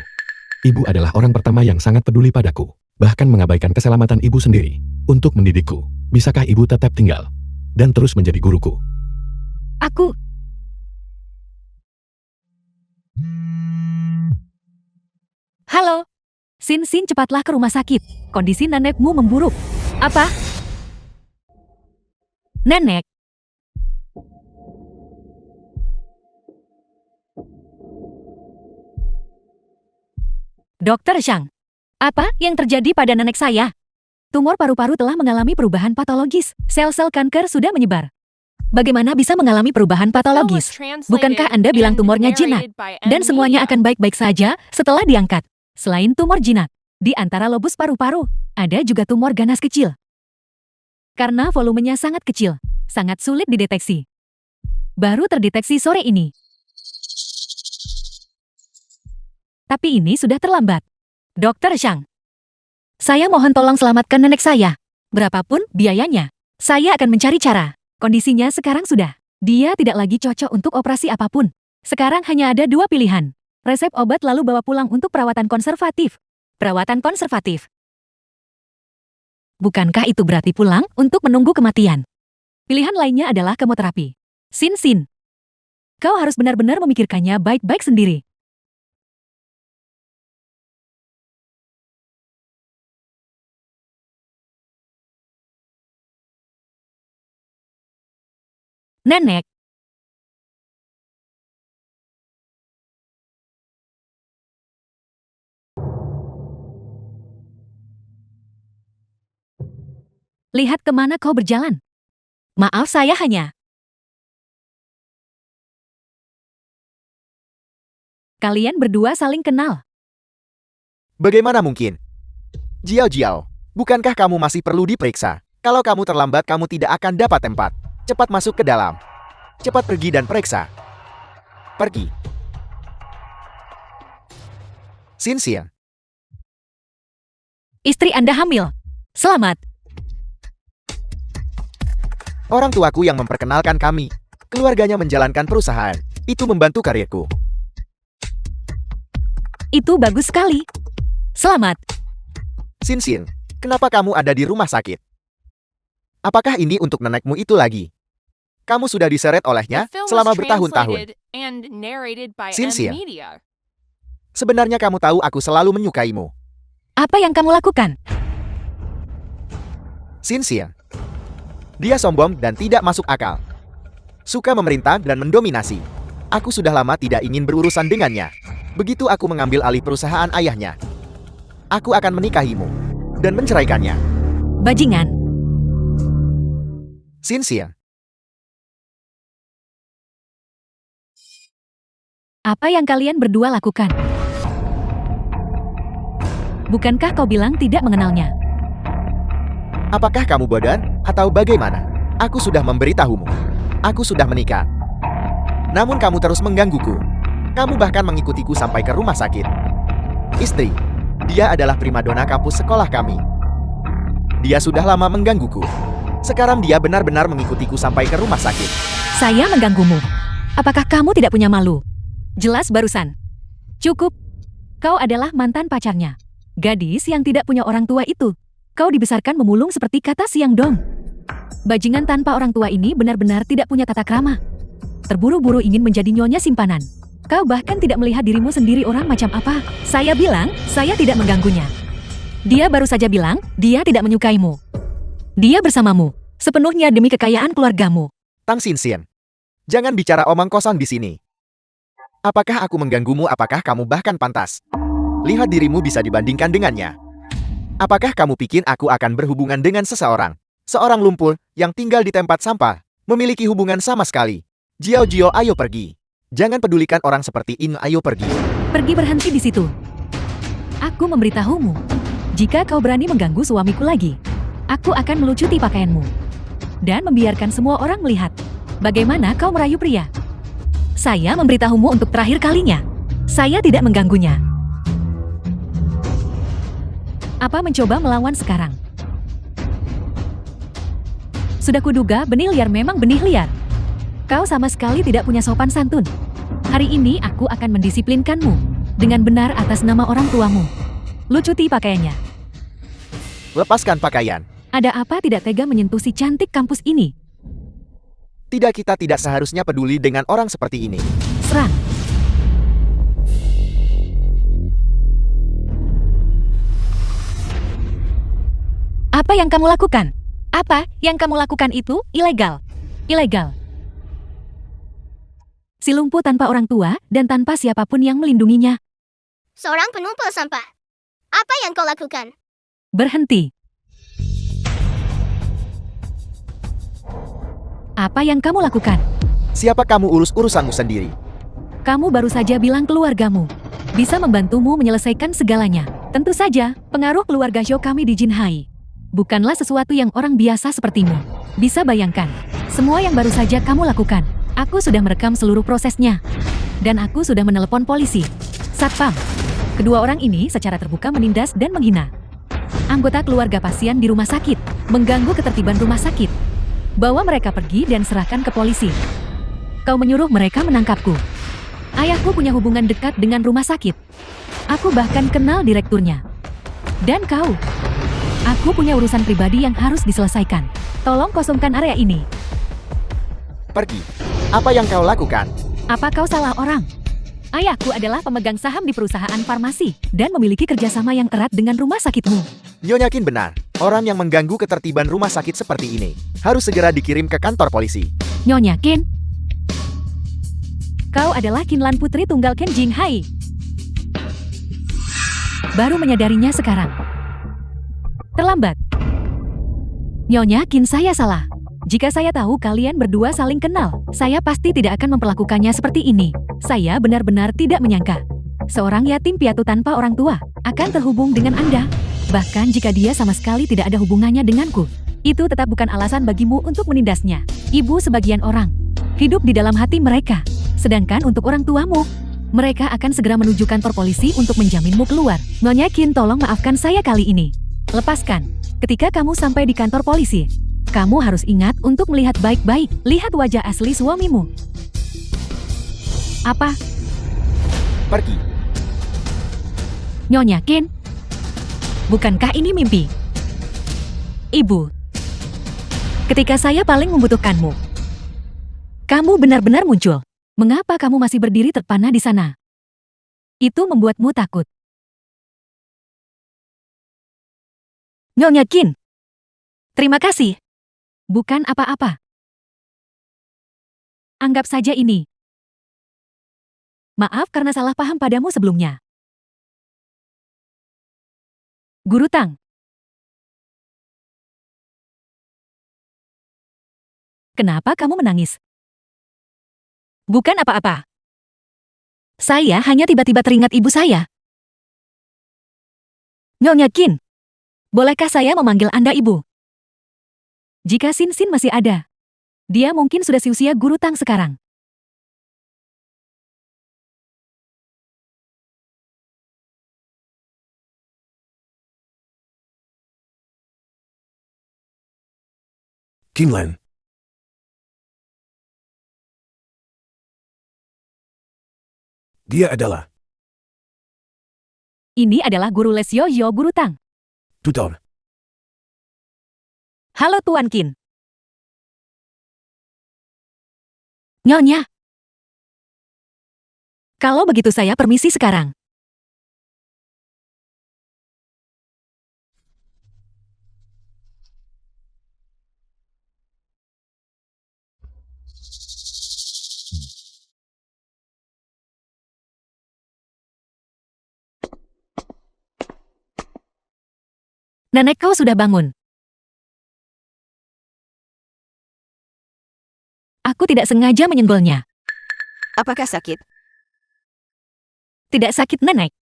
Ibu adalah orang pertama yang sangat peduli padaku. Bahkan mengabaikan keselamatan ibu sendiri. Untuk mendidikku. Bisakah ibu tetap tinggal dan terus menjadi guruku?
Aku... Halo. Sin Sin, cepatlah ke rumah sakit. Kondisi nenekmu memburuk. Apa? Nenek? Dokter Shang, apa yang terjadi pada nenek saya? Tumor paru-paru telah mengalami perubahan patologis. Sel-sel kanker sudah menyebar. Bagaimana bisa mengalami perubahan
Phil was
patologis?
translated
Bukankah Anda bilang
and
tumornya jinak?
narrated by
Dan semuanya
M-Media.
akan baik-baik saja setelah diangkat. Selain tumor jinak, di antara lobus paru-paru, ada juga tumor ganas kecil. Karena volumenya sangat kecil, sangat sulit dideteksi. Baru terdeteksi sore ini. Tapi ini sudah terlambat. Dokter Shang, saya mohon tolong selamatkan nenek saya. Berapapun biayanya, saya akan mencari cara. Kondisinya sekarang sudah. Dia tidak lagi cocok untuk operasi apapun. Sekarang hanya ada dua pilihan. Resep obat lalu bawa pulang untuk perawatan konservatif. Perawatan konservatif. Bukankah itu berarti pulang untuk menunggu kematian? Pilihan lainnya adalah kemoterapi. Sin. Kau harus benar-benar memikirkannya baik-baik sendiri. Nenek, lihat kemana kau berjalan. Maaf, saya hanya... Kalian berdua saling kenal.
Bagaimana mungkin? Jiao, bukankah kamu masih perlu diperiksa? Kalau kamu terlambat, kamu tidak akan dapat tempat. Cepat masuk ke dalam. Cepat pergi dan periksa. Pergi. Sin.
Istri Anda hamil. Selamat.
Orang tuaku yang memperkenalkan kami. Keluarganya menjalankan perusahaan. Itu membantu karirku.
Itu bagus sekali. Selamat.
Sin, kenapa kamu ada di rumah sakit? Apakah ini untuk nenekmu itu lagi? Kamu sudah diseret olehnya
The film was
selama bertahun-tahun.
translated and narrated by
Sincere.
M-Media.
Sebenarnya kamu tahu aku selalu menyukaimu.
Apa yang kamu lakukan?
Sin. Dia sombong dan tidak masuk akal. Suka memerintah dan mendominasi. Aku sudah lama tidak ingin berurusan dengannya. Begitu aku mengambil alih perusahaan ayahnya, aku akan menikahimu dan menceraikannya.
Bajingan.
Sin.
Apa yang kalian berdua lakukan? Bukankah kau bilang tidak mengenalnya?
Apakah kamu bodoh atau bagaimana? Aku sudah memberitahumu. Aku sudah menikah. Namun kamu terus menggangguku. Kamu bahkan mengikutiku sampai ke rumah sakit. Istri, dia adalah primadona kampus sekolah kami. Dia sudah lama menggangguku. Sekarang dia benar-benar mengikutiku sampai ke rumah sakit.
Saya mengganggumu. Apakah kamu tidak punya malu? Jelas barusan. Cukup. Kau adalah mantan pacarnya. Gadis yang tidak punya orang tua itu. Kau dibesarkan memulung seperti kata siang dong. Bajingan tanpa orang tua ini benar-benar tidak punya tata krama. Terburu-buru ingin menjadi nyonya simpanan. Kau bahkan tidak melihat dirimu sendiri orang macam apa. Saya bilang, saya tidak mengganggunya. Dia baru saja bilang, dia tidak menyukaimu. Dia bersamamu, sepenuhnya demi kekayaan keluargamu.
Tang Sin. Jangan bicara omong kosong di sini. Apakah aku mengganggumu? Apakah kamu bahkan pantas? Lihat dirimu bisa dibandingkan dengannya. Apakah kamu pikir aku akan berhubungan dengan seseorang? Seorang lumpur yang tinggal di tempat sampah, memiliki hubungan sama sekali. Jiao, ayo pergi. Jangan pedulikan orang seperti ini, ayo pergi.
Pergi, berhenti di situ. Aku memberitahumu. Jika kau berani mengganggu suamiku lagi, aku akan melucuti pakaianmu. Dan membiarkan semua orang melihat bagaimana kau merayu pria. Saya memberitahumu untuk terakhir kalinya. Saya tidak mengganggunya. Apa mencoba melawan sekarang? Sudah kuduga benih liar memang benih liar. Kau sama sekali tidak punya sopan santun. Hari ini aku akan mendisiplinkanmu dengan benar atas nama orang tuamu. Lucuti pakaiannya.
Lepaskan pakaian.
Ada apa tidak tega menyentuh si cantik kampus ini?
Tidak, kita tidak seharusnya peduli dengan orang seperti ini.
Serang. Apa yang kamu lakukan? Apa yang kamu lakukan itu ilegal. Ilegal. Si lumpuh tanpa orang tua dan tanpa siapapun yang melindunginya.
Seorang penumpang sampah. Apa yang kau lakukan?
Berhenti. Apa yang kamu lakukan?
Siapa kamu urus urusanmu sendiri?
Kamu baru saja bilang keluargamu bisa membantumu menyelesaikan segalanya. Tentu saja, pengaruh keluarga Zhou kami di Jinhai bukanlah sesuatu yang orang biasa sepertimu. Bisa bayangkan, semua yang baru saja kamu lakukan. Aku sudah merekam seluruh prosesnya. Dan aku sudah menelepon polisi. Satpam. Kedua orang ini secara terbuka menindas dan menghina anggota keluarga pasien di rumah sakit, mengganggu ketertiban rumah sakit. Bawa mereka pergi dan serahkan ke polisi. Kau menyuruh mereka menangkapku. Ayahku punya hubungan dekat dengan rumah sakit. Aku bahkan kenal direkturnya. Dan kau, aku punya urusan pribadi yang harus diselesaikan. Tolong kosongkan area ini.
Pergi. Apa yang kau lakukan?
Apa kau salah orang? Ayahku adalah pemegang saham di perusahaan farmasi dan memiliki kerjasama yang erat dengan rumah sakitmu.
Nyonya Qin benar. Orang yang mengganggu ketertiban rumah sakit seperti ini harus segera dikirim ke kantor polisi.
Nyonya Qin, kau adalah Qinlan Putri Tunggal Qin Jinghai. Baru menyadarinya sekarang. Terlambat. Nyonya Qin, saya salah. Jika saya tahu kalian berdua saling kenal, saya pasti tidak akan memperlakukannya seperti ini. Saya benar-benar tidak menyangka. Seorang yatim piatu tanpa orang tua akan terhubung dengan Anda. Bahkan jika dia sama sekali tidak ada hubungannya denganku. Itu tetap bukan alasan bagimu untuk menindasnya. Ibu sebagian orang hidup di dalam hati mereka. Sedangkan untuk orang tuamu, mereka akan segera menuju kantor polisi untuk menjaminmu keluar. Nyonya Qin, tolong maafkan saya kali ini. Lepaskan. Ketika kamu sampai di kantor polisi, kamu harus ingat untuk melihat baik-baik. Lihat wajah asli suamimu. Apa?
Pergi.
Nyonya Qin? Bukankah ini mimpi? Ibu, ketika saya paling membutuhkanmu, kamu benar-benar muncul. Mengapa kamu masih berdiri terpana di sana? Itu membuatmu takut. Nyonya Qin, terima kasih. Bukan apa-apa. Anggap saja ini. Maaf karena salah paham padamu sebelumnya. Guru Tang. Kenapa kamu menangis? Bukan apa-apa. Saya hanya tiba-tiba teringat ibu saya. Nyonya Qin, bolehkah saya memanggil Anda ibu? Jika Sin Sin masih ada, dia mungkin sudah seusia Guru Tang sekarang.
Qinlan. Dia adalah
Ini adalah Guru Les Yoyo Guru Tang.
tutor.
Halo Tuan Qin. Nyonya. Kalau begitu saya permisi sekarang. Nenek kau sudah bangun. Aku tidak sengaja menyenggolnya.
Apakah sakit?
Tidak sakit, Nenek.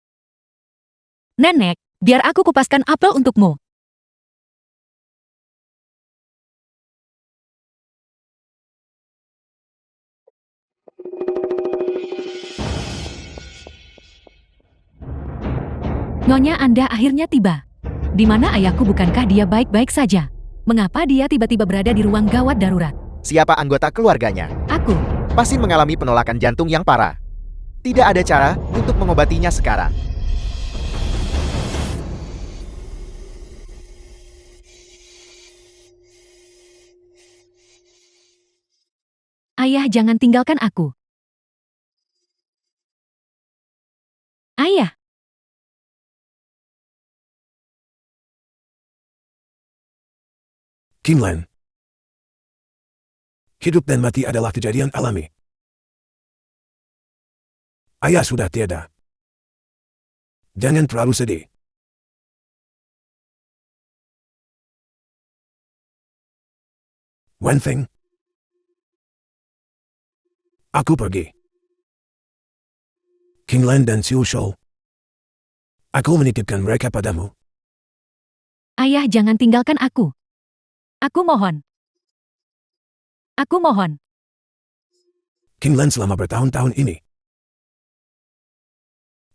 Nenek, biar aku kupaskan apel untukmu. Nyonya, Anda akhirnya tiba. Di mana ayahku? Bukankah dia baik-baik saja? Mengapa dia tiba-tiba berada di ruang gawat darurat?
Siapa anggota keluarganya?
Aku.
Pasien mengalami penolakan jantung yang parah. Tidak ada cara untuk mengobatinya sekarang.
Ayah, jangan tinggalkan aku. Ayah.
Qinlan. Hidup dan mati adalah kejadian alami. Ayah sudah tiada. Jangan terlalu sedih. One thing. Aku pergi. King Lan dan Siu Shou. Aku menitipkan mereka padamu.
Ayah, jangan tinggalkan aku. Aku mohon. Aku mohon.
King Lan selama bertahun-tahun ini.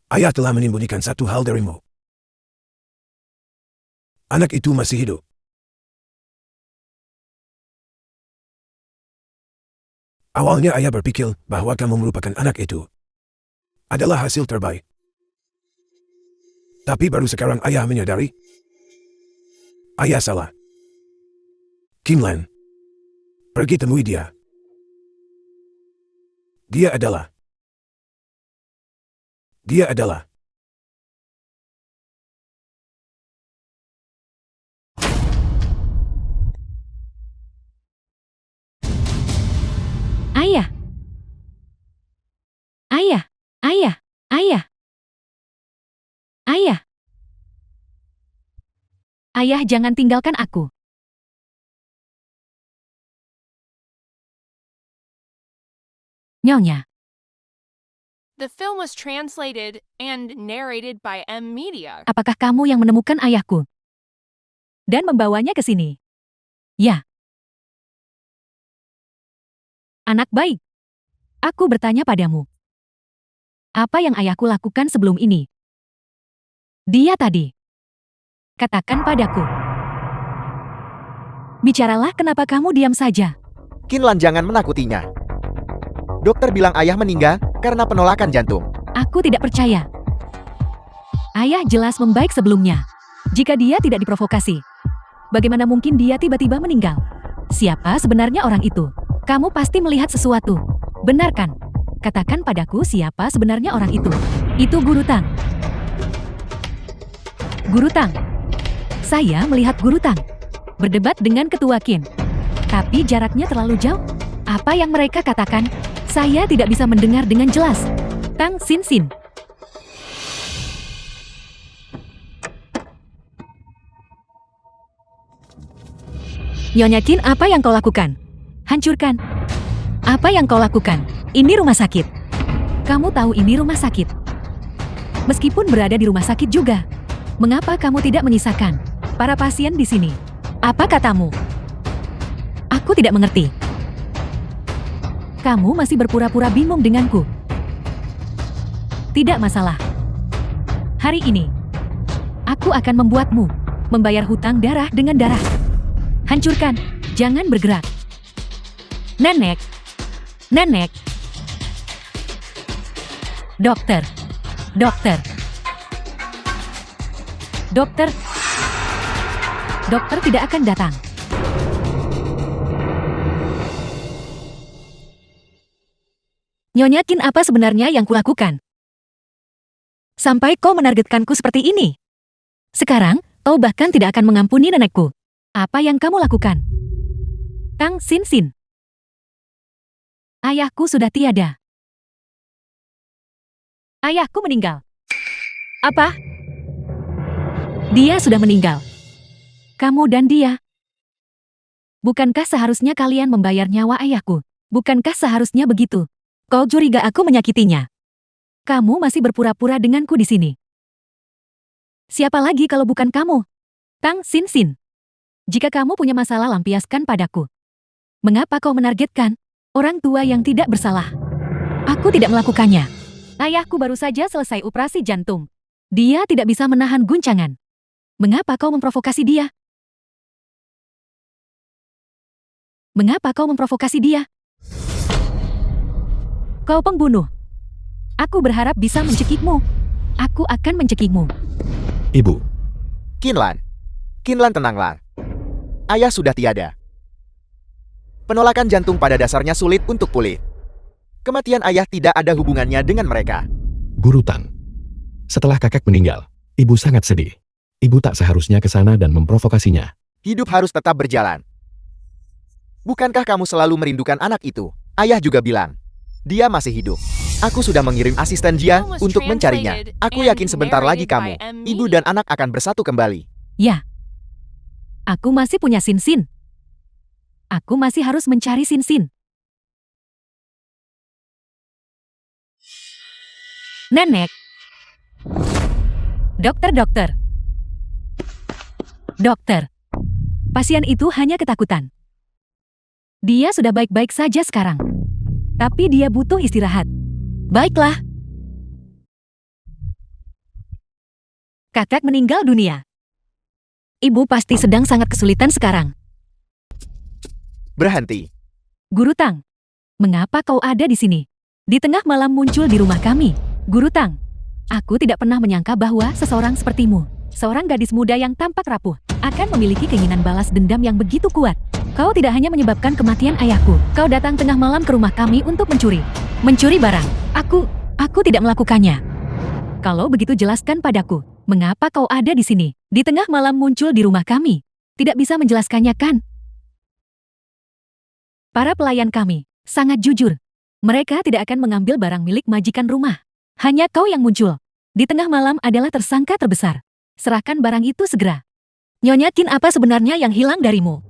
Ayah telah menyembunyikan satu hal darimu. Anak itu masih hidup. Awalnya ayah berpikir bahwa kamu merupakan anak itu adalah hasil terbaik. Tapi baru sekarang ayah menyadari. Ayah salah. King Lan, pergi temui dia. Dia adalah.
Ayah. Ayah. Ayah. Ayah. Ayah. Ayah, jangan tinggalkan aku. Nyonya.
The film was translated and narrated by M Media.
Apakah kamu yang menemukan ayahku? Dan membawanya ke sini? Ya. Anak baik. Aku bertanya padamu. Apa yang ayahku lakukan sebelum ini? Dia tadi. Katakan padaku. Bicaralah, kenapa kamu diam saja?
King Lan, jangan menakutinya. Dokter bilang ayah meninggal karena penolakan jantung.
Aku tidak percaya. Ayah jelas membaik sebelumnya. Jika dia tidak diprovokasi, bagaimana mungkin dia tiba-tiba meninggal? Siapa sebenarnya orang itu? Kamu pasti melihat sesuatu. Benar kan? Katakan padaku siapa sebenarnya orang itu. Itu Guru Tang. Guru Tang. Saya melihat Guru Tang berdebat dengan Ketua Qin. Tapi jaraknya terlalu jauh. Apa yang mereka katakan? Saya tidak bisa mendengar dengan jelas. Tang Xin Xin. Nyonya Qin, apa yang kau lakukan? Hancurkan. Apa yang kau lakukan? Ini rumah sakit. Kamu tahu ini rumah sakit. Meskipun berada di rumah sakit juga, mengapa kamu tidak menyisakan para pasien di sini? Apa katamu? Aku tidak mengerti. Kamu masih berpura-pura bingung denganku. Tidak masalah. Hari ini, aku akan membuatmu membayar hutang darah dengan darah. Hancurkan, jangan bergerak. Nenek. Nenek. Dokter. Dokter. Dokter. Dokter tidak akan datang. Nyonya Qin, apa sebenarnya yang kulakukan? Sampai kau menargetkanku seperti ini. Sekarang, kau bahkan tidak akan mengampuni nenekku. Apa yang kamu lakukan? Tang Xin Xin. Ayahku sudah tiada. Ayahku meninggal. Apa? Dia sudah meninggal. Kamu dan dia. Bukankah seharusnya kalian membayar nyawa ayahku? Bukankah seharusnya begitu? Kau curiga aku menyakitinya. Kamu masih berpura-pura denganku di sini. Siapa lagi kalau bukan kamu? Tang Xin Xin. Jika kamu punya masalah, lampiaskan padaku. Mengapa kau menargetkan orang tua yang tidak bersalah? Aku tidak melakukannya. Ayahku baru saja selesai operasi jantung. Dia tidak bisa menahan guncangan. Mengapa kau memprovokasi dia? Mengapa kau memprovokasi dia? Kau pembunuh. Aku berharap bisa mencekikmu. Aku akan mencekikmu.
Ibu,
King Lan. King Lan, tenanglah. Ayah sudah tiada. Penolakan jantung pada dasarnya sulit untuk pulih. Kematian ayah tidak ada hubungannya dengan mereka.
Guru Tang. Setelah kakek meninggal, ibu sangat sedih. Ibu tak seharusnya ke sana dan memprovokasinya.
Hidup harus tetap berjalan. Bukankah kamu selalu merindukan anak itu? Ayah juga bilang, dia masih hidup. Aku sudah mengirim asisten dia untuk mencarinya. Aku yakin sebentar lagi kamu, ibu dan anak akan bersatu kembali.
Ya. Aku masih punya Xin Xin. Aku masih harus mencari Sin-Sin. Nenek. Dokter. Dokter. Pasien itu hanya ketakutan. Dia sudah baik-baik saja sekarang. Tapi dia butuh istirahat. Baiklah. Kakak meninggal dunia. Ibu pasti sedang sangat kesulitan sekarang.
Berhenti.
Guru Tang, mengapa kau ada di sini? Di tengah malam muncul di rumah kami. Guru Tang, aku tidak pernah menyangka bahwa seseorang sepertimu, seorang gadis muda yang tampak rapuh, akan memiliki keinginan balas dendam yang begitu kuat. Kau tidak hanya menyebabkan kematian ayahku, kau datang tengah malam ke rumah kami untuk mencuri. Mencuri barang. Aku tidak melakukannya. Kalau begitu jelaskan padaku, mengapa kau ada di sini? Di tengah malam muncul di rumah kami. Tidak bisa menjelaskannya kan? Para pelayan kami sangat jujur. Mereka tidak akan mengambil barang milik majikan rumah. Hanya kau yang muncul. Di tengah malam adalah tersangka terbesar. Serahkan barang itu segera. Nyonya Qin, apa sebenarnya yang hilang darimu?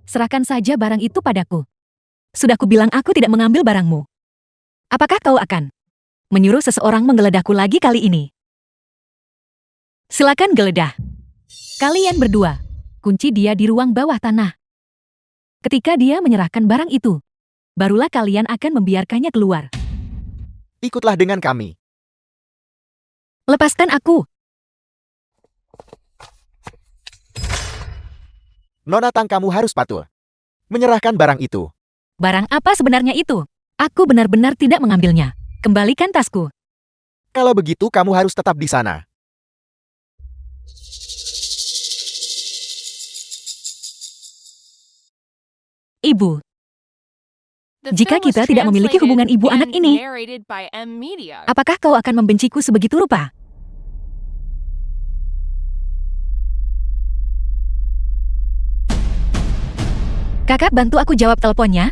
Serahkan saja barang itu padaku. Sudah kubilang aku tidak mengambil barangmu. Apakah kau akan menyuruh seseorang menggeledahku lagi kali ini? Silakan geledah. Kalian berdua, kunci dia di ruang bawah tanah. Ketika dia menyerahkan barang itu, barulah kalian akan membiarkannya keluar.
Ikutlah dengan kami.
Lepaskan aku.
Nona Tang, kamu harus patuh. Menyerahkan barang itu.
Barang apa sebenarnya itu? Aku benar-benar tidak mengambilnya. Kembalikan tasku.
Kalau begitu kamu harus tetap di sana.
Ibu,
The
jika
film was
kita tidak memiliki hubungan
translated
ibu anak
and
ini,
narrated by M Media.
apakah kau akan membenciku sebegitu rupa? Kakak, bantu aku jawab teleponnya.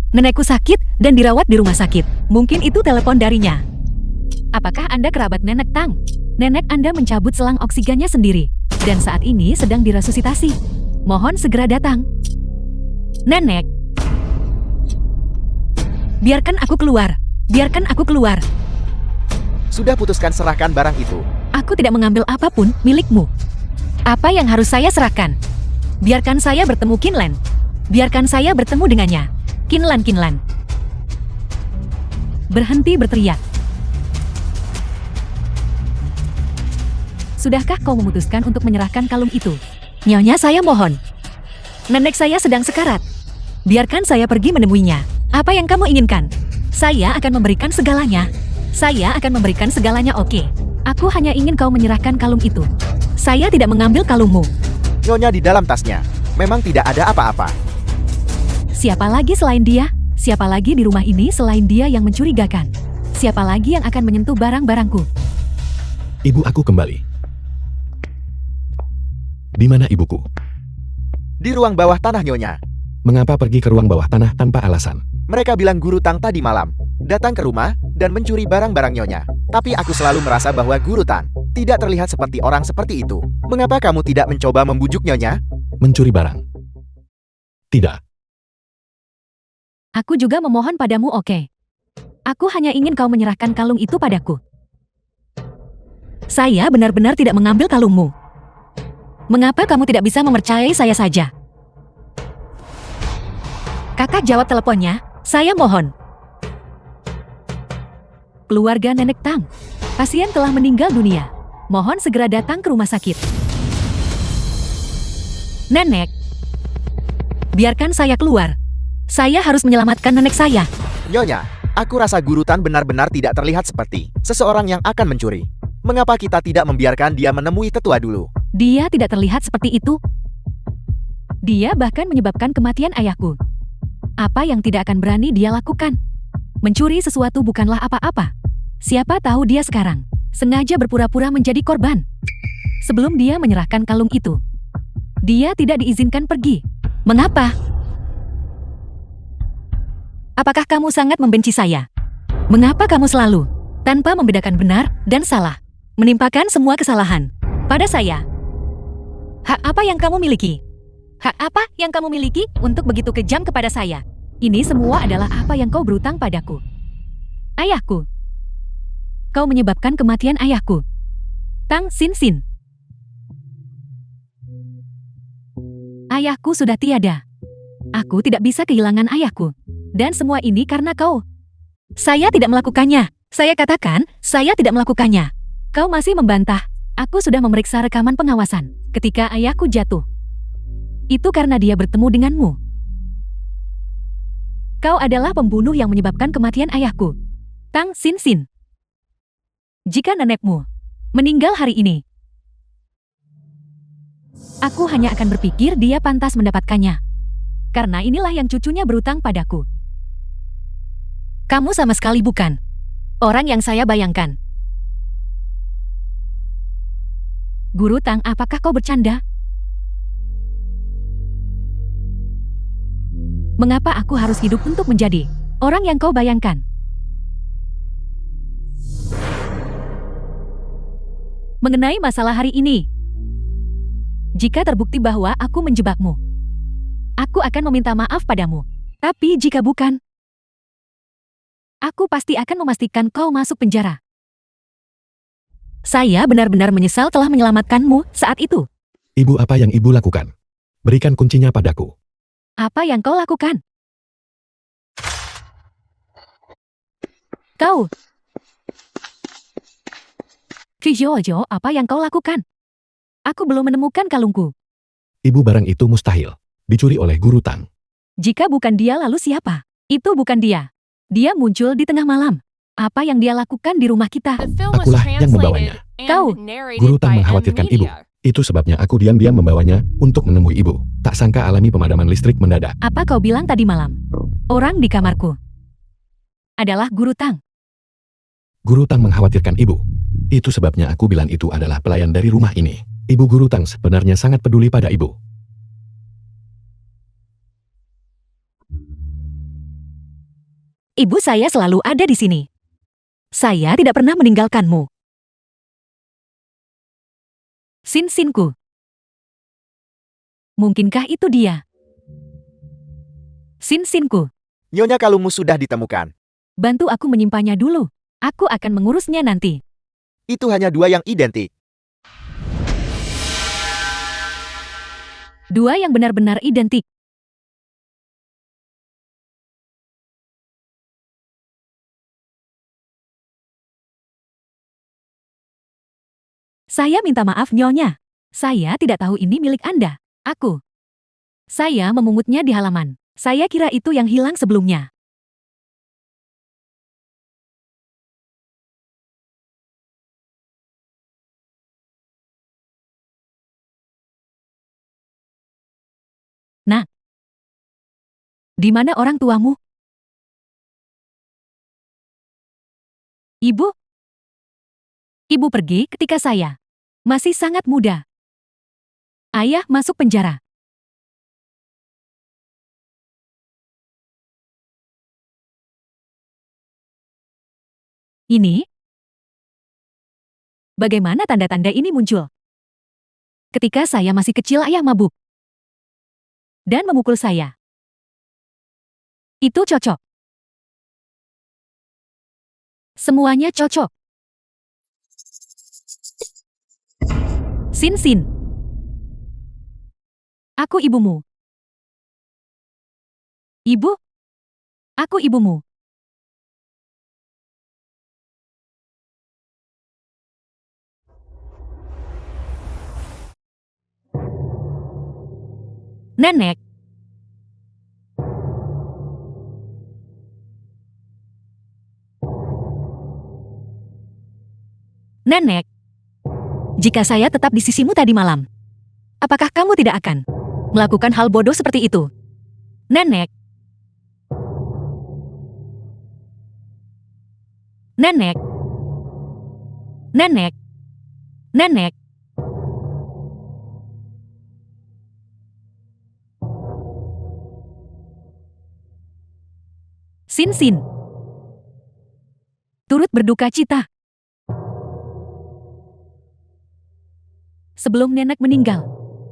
Nenekku sakit dan dirawat di rumah sakit. Mungkin itu telepon darinya. Apakah Anda kerabat Nenek Tang? Nenek Anda mencabut selang oksigennya sendiri. Dan saat ini sedang diresusitasi. Mohon segera datang. Nenek. Biarkan aku keluar. Biarkan aku keluar.
Sudah putuskan, serahkan barang itu.
Aku tidak mengambil apapun milikmu. Apa yang harus saya serahkan? Biarkan saya bertemu Qinlan. Biarkan saya bertemu dengannya. Qinlan. Berhenti berteriak. Sudahkah kau memutuskan untuk menyerahkan kalung itu? Nyonya, saya mohon. Nenek saya sedang sekarat. Biarkan saya pergi menemuinya. Apa yang kamu inginkan? Saya akan memberikan segalanya. Saya akan memberikan segalanya, oke. Aku hanya ingin kau menyerahkan kalung itu. Saya tidak mengambil kalungmu.
Nyonya, di dalam tasnya memang tidak ada apa-apa.
Siapa lagi selain dia? Siapa lagi di rumah ini selain dia yang mencurigakan? Siapa lagi yang akan menyentuh barang-barangku?
Ibu aku kembali. Di mana ibuku?
Di ruang bawah tanah, Nyonya.
Mengapa pergi ke ruang bawah tanah tanpa alasan?
Mereka bilang Guru Tang tadi malam datang ke rumah dan mencuri barang-barang Nyonya. Tapi aku selalu merasa bahwa Guru Tang tidak terlihat seperti orang seperti itu. Mengapa kamu tidak mencoba membujuk Nyonya?
Mencuri barang? Tidak.
Aku juga memohon padamu, oke. Aku hanya ingin kau menyerahkan kalung itu padaku. Saya benar-benar tidak mengambil kalungmu. Mengapa kamu tidak bisa mempercayai saya saja? Kakak, jawab teleponnya, saya mohon. Keluarga Nenek Tang. Pasien telah meninggal dunia. Mohon segera datang ke rumah sakit. Nenek. Biarkan saya keluar. Saya harus menyelamatkan nenek saya.
Nyonya, aku rasa Guru Tang benar-benar tidak terlihat seperti seseorang yang akan mencuri. Mengapa kita tidak membiarkan dia menemui tetua dulu?
Dia tidak terlihat seperti itu. Dia bahkan menyebabkan kematian ayahku. Apa yang tidak akan berani dia lakukan? Mencuri sesuatu bukanlah apa-apa. Siapa tahu dia sekarang sengaja berpura-pura menjadi korban. Sebelum dia menyerahkan kalung itu, dia tidak diizinkan pergi. Mengapa? Apakah kamu sangat membenci saya? Mengapa kamu selalu, tanpa membedakan benar dan salah, menimpakan semua kesalahan pada saya? Hak apa yang kamu miliki? Hak apa yang kamu miliki untuk begitu kejam kepada saya? Ini semua adalah apa yang kau berutang padaku. Ayahku. Kau menyebabkan kematian ayahku. Tang Sin Sin. Ayahku sudah tiada. Aku tidak bisa kehilangan ayahku. Dan semua ini karena kau. Saya tidak melakukannya. Saya katakan, saya tidak melakukannya. Kau masih membantah. Aku sudah memeriksa rekaman pengawasan ketika ayahku jatuh. Itu karena dia bertemu denganmu. Kau adalah pembunuh yang menyebabkan kematian ayahku. Tang Sin Sin. Jika nenekmu meninggal hari ini, aku hanya akan berpikir dia pantas mendapatkannya. Karena inilah yang cucunya berutang padaku. Kamu sama sekali bukan orang yang saya bayangkan. Guru Tang, apakah kau bercanda? Mengapa aku harus hidup untuk menjadi orang yang kau bayangkan? Mengenai masalah hari ini, jika terbukti bahwa aku menjebakmu, aku akan meminta maaf padamu. Tapi jika bukan, aku pasti akan memastikan kau masuk penjara. Saya benar-benar menyesal telah menyelamatkanmu saat itu.
Ibu, apa yang ibu lakukan? Berikan kuncinya padaku.
Apa yang kau lakukan? Kau. Kijojo, apa yang kau lakukan? Aku belum menemukan kalungku.
Ibu, barang itu mustahil dicuri oleh Guru Tang.
Jika bukan dia, lalu siapa? Itu bukan dia. Dia muncul di tengah malam. Apa yang dia lakukan di rumah kita?
The film was
Akulah yang membawanya.
translated
Kau.
and narrated
Guru Tang
by M
mengkhawatirkan ibu.
Media.
Itu sebabnya aku diam-diam membawanya untuk menemui ibu. Tak sangka alami pemadaman listrik mendadak.
Apa kau bilang tadi malam? Orang di kamarku adalah Guru Tang.
Guru Tang mengkhawatirkan ibu. Itu sebabnya aku bilang itu adalah pelayan dari rumah ini. Ibu Guru Tang sebenarnya sangat peduli pada ibu.
Ibu saya selalu ada di sini. Saya tidak pernah meninggalkanmu. Sin Sinku. Mungkinkah itu dia? Sin Sinku.
Nyonya, kalungmu sudah ditemukan.
Bantu aku menyimpannya dulu. Aku akan mengurusnya nanti.
Itu hanya dua yang identik.
Dua yang benar-benar identik. Saya minta maaf, Nyonya. Saya tidak tahu ini milik Anda. Saya memungutnya di halaman. Saya kira itu yang hilang sebelumnya. Nah, di mana orang tuamu? Ibu? Ibu pergi ketika saya masih sangat muda. Ayah masuk penjara. Ini? Bagaimana tanda-tanda ini muncul? Ketika saya masih kecil, ayah mabuk dan memukul saya. Itu cocok. Semuanya cocok. Sin Sin. Aku ibumu. Ibu? Aku ibumu. Nenek. Nenek. Jika saya tetap di sisimu tadi malam, apakah kamu tidak akan melakukan hal bodoh seperti itu? Nenek. Nenek. Nenek. Nenek. Sin Sin. Turut berduka cita. Sebelum nenek meninggal,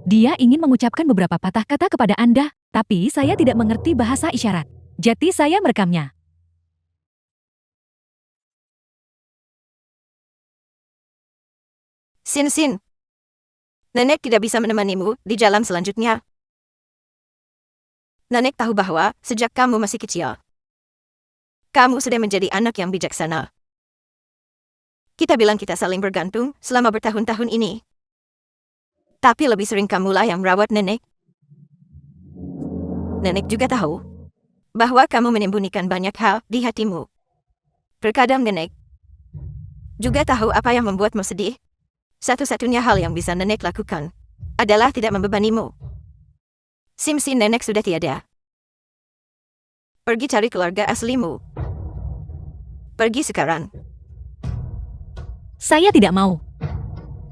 Dia ingin mengucapkan beberapa patah kata kepada Anda, tapi saya tidak mengerti bahasa isyarat. Jadi saya merekamnya.
Sin. Nenek tidak bisa menemanimu di jalan selanjutnya. Nenek tahu bahwa sejak kamu masih kecil, kamu sudah menjadi anak yang bijaksana. Kita bilang kita saling bergantung selama bertahun-tahun ini. Tapi lebih sering kamulah yang merawat nenek. Nenek juga tahu bahwa kamu menyembunyikan banyak hal di hatimu. Terkadang nenek juga tahu apa yang membuatmu sedih. Satu-satunya hal yang bisa nenek lakukan adalah tidak membebanimu. Simsi nenek sudah tiada. Pergi cari keluarga aslimu. Pergi sekarang.
Saya tidak mau.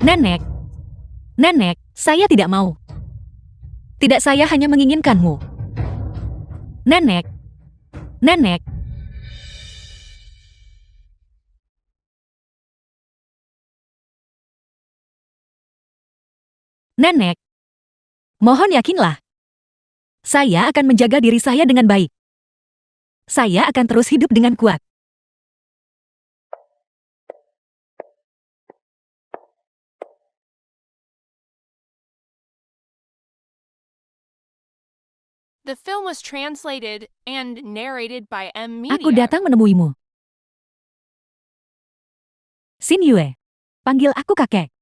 Nenek, saya tidak mau. Tidak, saya hanya menginginkanmu. Nenek. Nenek, mohon yakinlah. Saya akan menjaga diri saya dengan baik. Saya akan terus hidup dengan kuat.
The film was translated and narrated by M
Aku
Media.
datang menemuimu. Xin Yue, panggil aku kakek.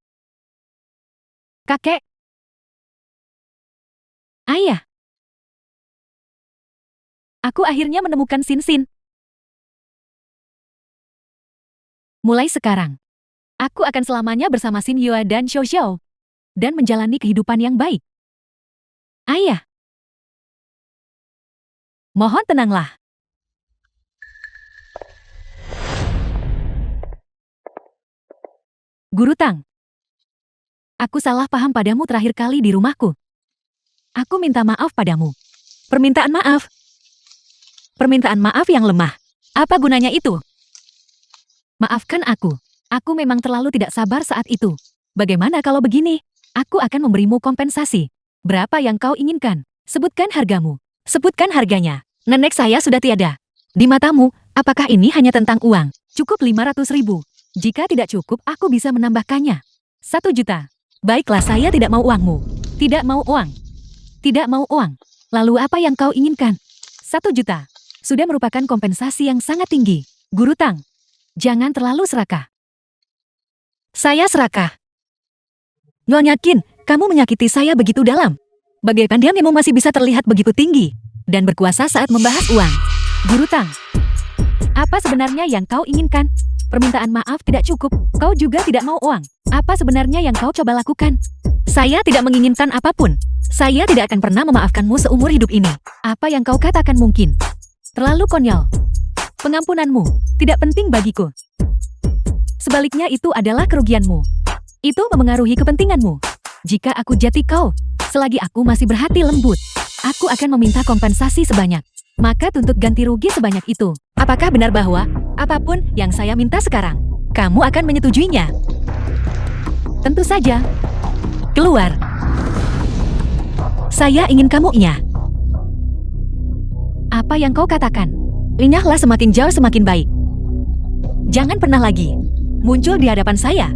Kakek. Ayah. Aku akhirnya menemukan Sin. Mulai sekarang, aku akan selamanya bersama Xin Yue dan Xiao Xiao dan menjalani kehidupan yang baik. Ayah. Mohon tenanglah. Guru Tang. Aku salah paham padamu terakhir kali di rumahku. Aku minta maaf padamu. Permintaan maaf. Permintaan maaf yang lemah. Apa gunanya itu? Maafkan aku. Aku memang terlalu tidak sabar saat itu. Bagaimana kalau begini? Aku akan memberimu kompensasi. Berapa yang kau inginkan? Sebutkan hargamu. Sebutkan harganya. Nenek saya sudah tiada. Di matamu, apakah ini hanya tentang uang? Cukup 500.000. Jika tidak cukup, aku bisa menambahkannya. 1 juta. Baiklah, saya tidak mau uangmu. Tidak mau uang. Tidak mau uang. Lalu apa yang kau inginkan? 1 juta. Sudah merupakan kompensasi yang sangat tinggi. Guru Tang, jangan terlalu serakah. Saya serakah. Nyonya Qin, kamu menyakiti saya begitu dalam. Bagaikan diammu masih bisa terlihat begitu tinggi dan berkuasa saat membahas uang. Guru Tang, apa sebenarnya yang kau inginkan? Permintaan maaf tidak cukup. Kau juga tidak mau uang. Apa sebenarnya yang kau coba lakukan? Saya tidak menginginkan apapun. Saya tidak akan pernah memaafkanmu seumur hidup ini. Apa yang kau katakan mungkin terlalu konyol. Pengampunanmu tidak penting bagiku. Sebaliknya itu adalah kerugianmu. Itu memengaruhi kepentinganmu. Jika aku jati kau, selagi aku masih berhati lembut, aku akan meminta kompensasi sebanyak. Maka tuntut ganti rugi sebanyak itu. Apakah benar bahwa apapun yang saya minta sekarang, kamu akan menyetujuinya? Tentu saja. Keluar. Saya ingin kamu inyah. Apa yang kau katakan? Inyahlah, semakin jauh semakin baik. Jangan pernah lagi muncul di hadapan saya.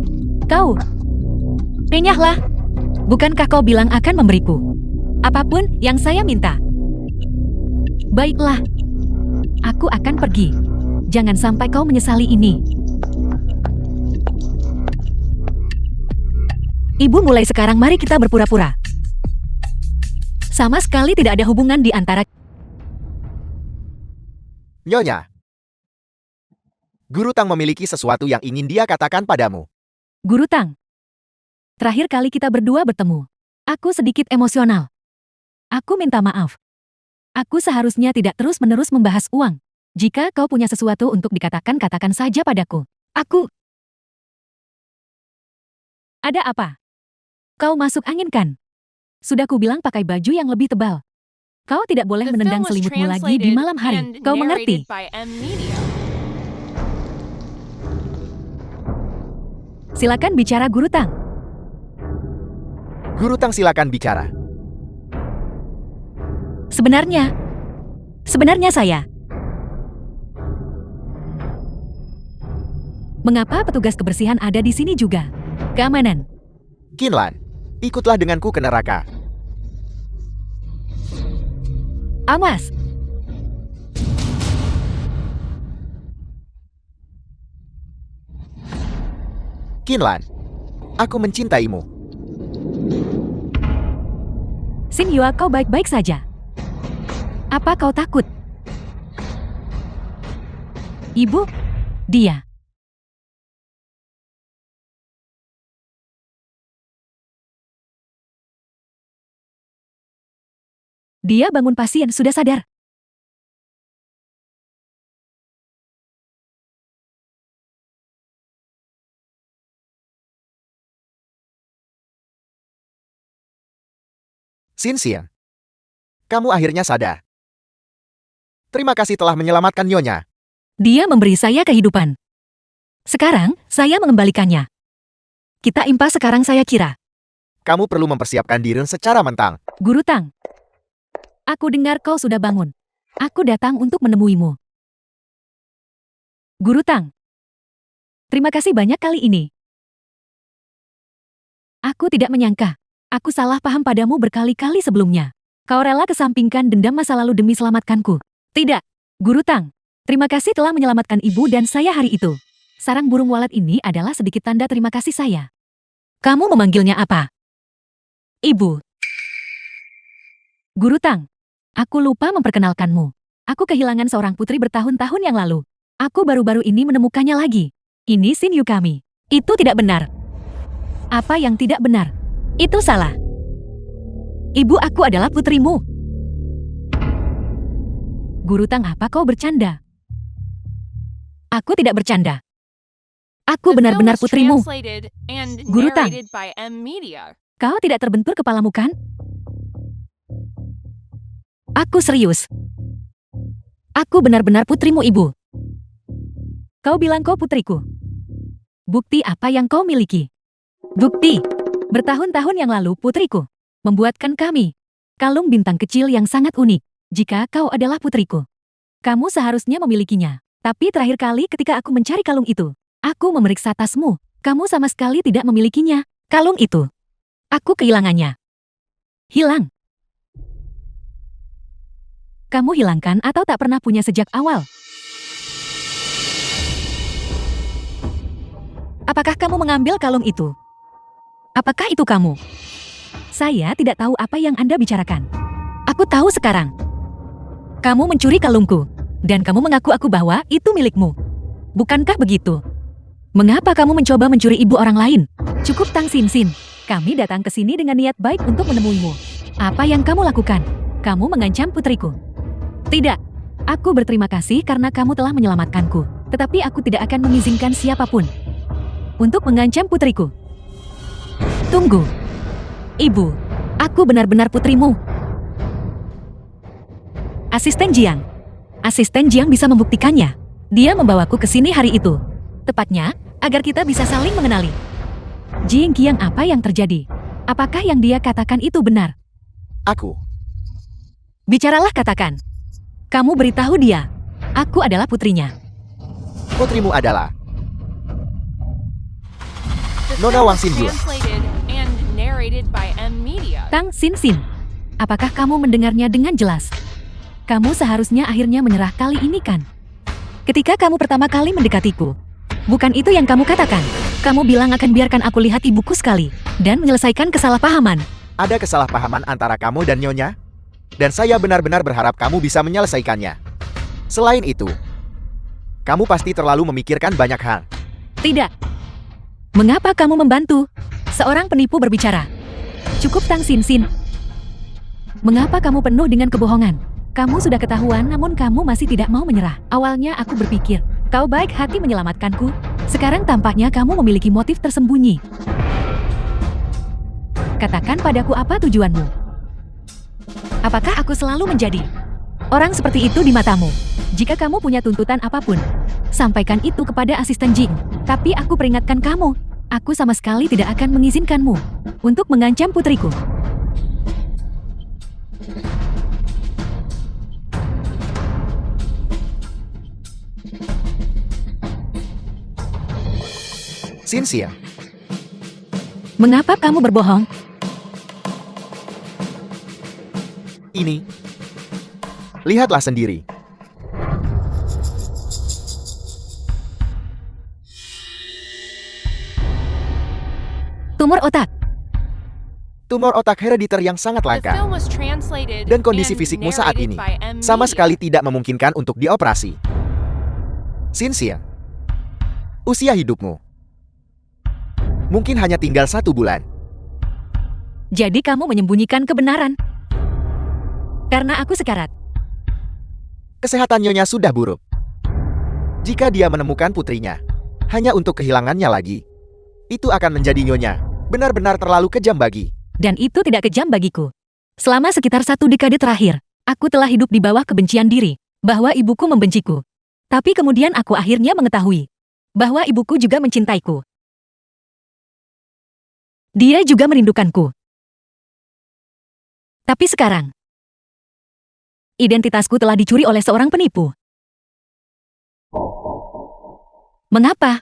Kau. Inyahlah. Bukankah kau bilang akan memberiku apapun yang saya minta? Baiklah. Aku akan pergi. Jangan sampai kau menyesali ini. Ibu, mulai sekarang mari kita berpura-pura. Sama sekali tidak ada hubungan di antara...
Nyonya. Guru Tang memiliki sesuatu yang ingin dia katakan padamu.
Guru Tang. Terakhir kali kita berdua bertemu, aku sedikit emosional. Aku minta maaf. Aku seharusnya tidak terus-menerus membahas uang. Jika kau punya sesuatu untuk dikatakan, katakan saja padaku. Aku... Ada apa? Kau masuk angin kan? Sudah kubilang pakai baju yang lebih tebal. Kau tidak boleh
The
menendang
film was
selimutmu lagi di
translated
malam hari.
and
Kau mengerti?
narrated by M Media.
Silakan bicara, Guru Tang.
Guru Tang, silakan bicara.
Sebenarnya saya. Mengapa petugas kebersihan ada di sini juga? Keamanan.
Qinlan, ikutlah denganku ke neraka.
Awas.
Qinlan, aku mencintaimu.
Xin Yua, kau baik-baik saja. Apa kau takut? Ibu? Dia. Dia bangun, pasien sudah sadar.
Xinxian, kamu akhirnya sadar. Terima kasih telah menyelamatkan Nyonya.
Dia memberi saya kehidupan. Sekarang, saya mengembalikannya. Kita impas sekarang, saya kira.
Kamu perlu mempersiapkan diri secara mentang.
Guru Tang. Aku dengar kau sudah bangun. Aku datang untuk menemuimu. Guru Tang. Terima kasih banyak kali ini. Aku tidak menyangka. Aku salah paham padamu berkali-kali sebelumnya. Kau rela kesampingkan dendam masa lalu demi selamatkanku. Tidak. Guru Tang. Terima kasih telah menyelamatkan ibu dan saya hari itu. Sarang burung walet ini adalah sedikit tanda terima kasih saya. Kamu memanggilnya apa? Ibu. Guru Tang. Aku lupa memperkenalkanmu. Aku kehilangan seorang putri bertahun-tahun yang lalu. Aku baru-baru ini menemukannya lagi. Ini Xin Yu kami. Itu tidak benar. Apa yang tidak benar? Itu salah. Ibu, aku adalah putrimu. Guru Tang, apa kau bercanda? Aku tidak bercanda. Aku
The film
benar-benar
was
putrimu.
translated and
Guru Tang.
narrated by M Media.
Kau tidak terbentur kepalamu, kan? Aku serius. Aku benar-benar putrimu, Ibu. Kau bilang kau putriku. Bukti apa yang kau miliki? Bukti. Bertahun-tahun yang lalu putriku membuatkan kami kalung bintang kecil yang sangat unik. Jika kau adalah putriku, kamu seharusnya memilikinya. Tapi terakhir kali ketika aku mencari kalung itu, aku memeriksa tasmu. Kamu sama sekali tidak memilikinya. Kalung itu, aku kehilangannya. Hilang. Kamu hilangkan atau tak pernah punya sejak awal? Apakah kamu mengambil kalung itu? Apakah itu kamu? Saya tidak tahu apa yang Anda bicarakan. Aku tahu sekarang. Kamu mencuri kalungku, dan kamu mengaku bahwa itu milikmu. Bukankah begitu? Mengapa kamu mencoba mencuri ibu orang lain? Cukup, Tang Xin. Kami datang ke sini dengan niat baik untuk menemuimu. Apa yang kamu lakukan? Kamu mengancam putriku. Tidak. Aku berterima kasih karena kamu telah menyelamatkanku. Tetapi aku tidak akan mengizinkan siapapun untuk mengancam putriku. Tunggu. Ibu, aku benar-benar putrimu. Asisten Jiang. Asisten Jiang bisa membuktikannya. Dia membawaku ke sini hari itu. Tepatnya, agar kita bisa saling mengenali. Jing Qiang, apa yang terjadi? Apakah yang dia katakan itu benar?
Aku.
Bicaralah, katakan. Kamu beritahu dia. Aku adalah putrinya.
Putrimu adalah
The
Nona
film
Wang
was
Xin Yue.
translated and narrated by M Media.
Tang Xin. Apakah kamu mendengarnya dengan jelas? Kamu seharusnya akhirnya menyerah kali ini, kan? Ketika kamu pertama kali mendekatiku, bukan itu yang kamu katakan. Kamu bilang akan biarkan aku lihat ibuku sekali dan menyelesaikan kesalahpahaman.
Ada kesalahpahaman antara kamu dan Nyonya, dan saya benar-benar berharap kamu bisa menyelesaikannya. Selain itu, kamu pasti terlalu memikirkan banyak hal.
Tidak. Mengapa kamu membantu seorang penipu berbicara? Cukup, Tang Xin. Mengapa kamu penuh dengan kebohongan? Kamu sudah ketahuan namun kamu masih tidak mau menyerah. Awalnya aku berpikir, kau baik hati menyelamatkanku. Sekarang tampaknya kamu memiliki motif tersembunyi. Katakan padaku apa tujuanmu? Apakah aku selalu menjadi orang seperti itu di matamu? Jika kamu punya tuntutan apapun, sampaikan itu kepada asisten Jing. Tapi aku peringatkan kamu, Aku sama sekali tidak akan mengizinkanmu untuk mengancam putriku.
Cynthia,
Mengapa kamu berbohong?
ini. Lihatlah sendiri.
Tumor otak.
Tumor otak herediter yang sangat
The
langka.
film was translated
Dan kondisi
and
fisikmu saat
narrated
ini
by M
sama
Media.
sekali tidak memungkinkan untuk dioperasi. Cynthia, usia hidupmu mungkin hanya tinggal 1 bulan.
Jadi kamu menyembunyikan kebenaran. Karena aku sekarat.
Kesehatan Nyonya sudah buruk. Jika dia menemukan putrinya, hanya untuk kehilangannya lagi, itu akan menjadi Nyonya benar-benar terlalu kejam bagi.
Dan itu tidak kejam bagiku. Selama sekitar 1 dekade terakhir, aku telah hidup di bawah kebencian diri, bahwa ibuku membenciku. Tapi kemudian aku akhirnya mengetahui bahwa ibuku juga mencintaiku. Dia juga merindukanku. Tapi sekarang, identitasku telah dicuri oleh seorang penipu. Mengapa?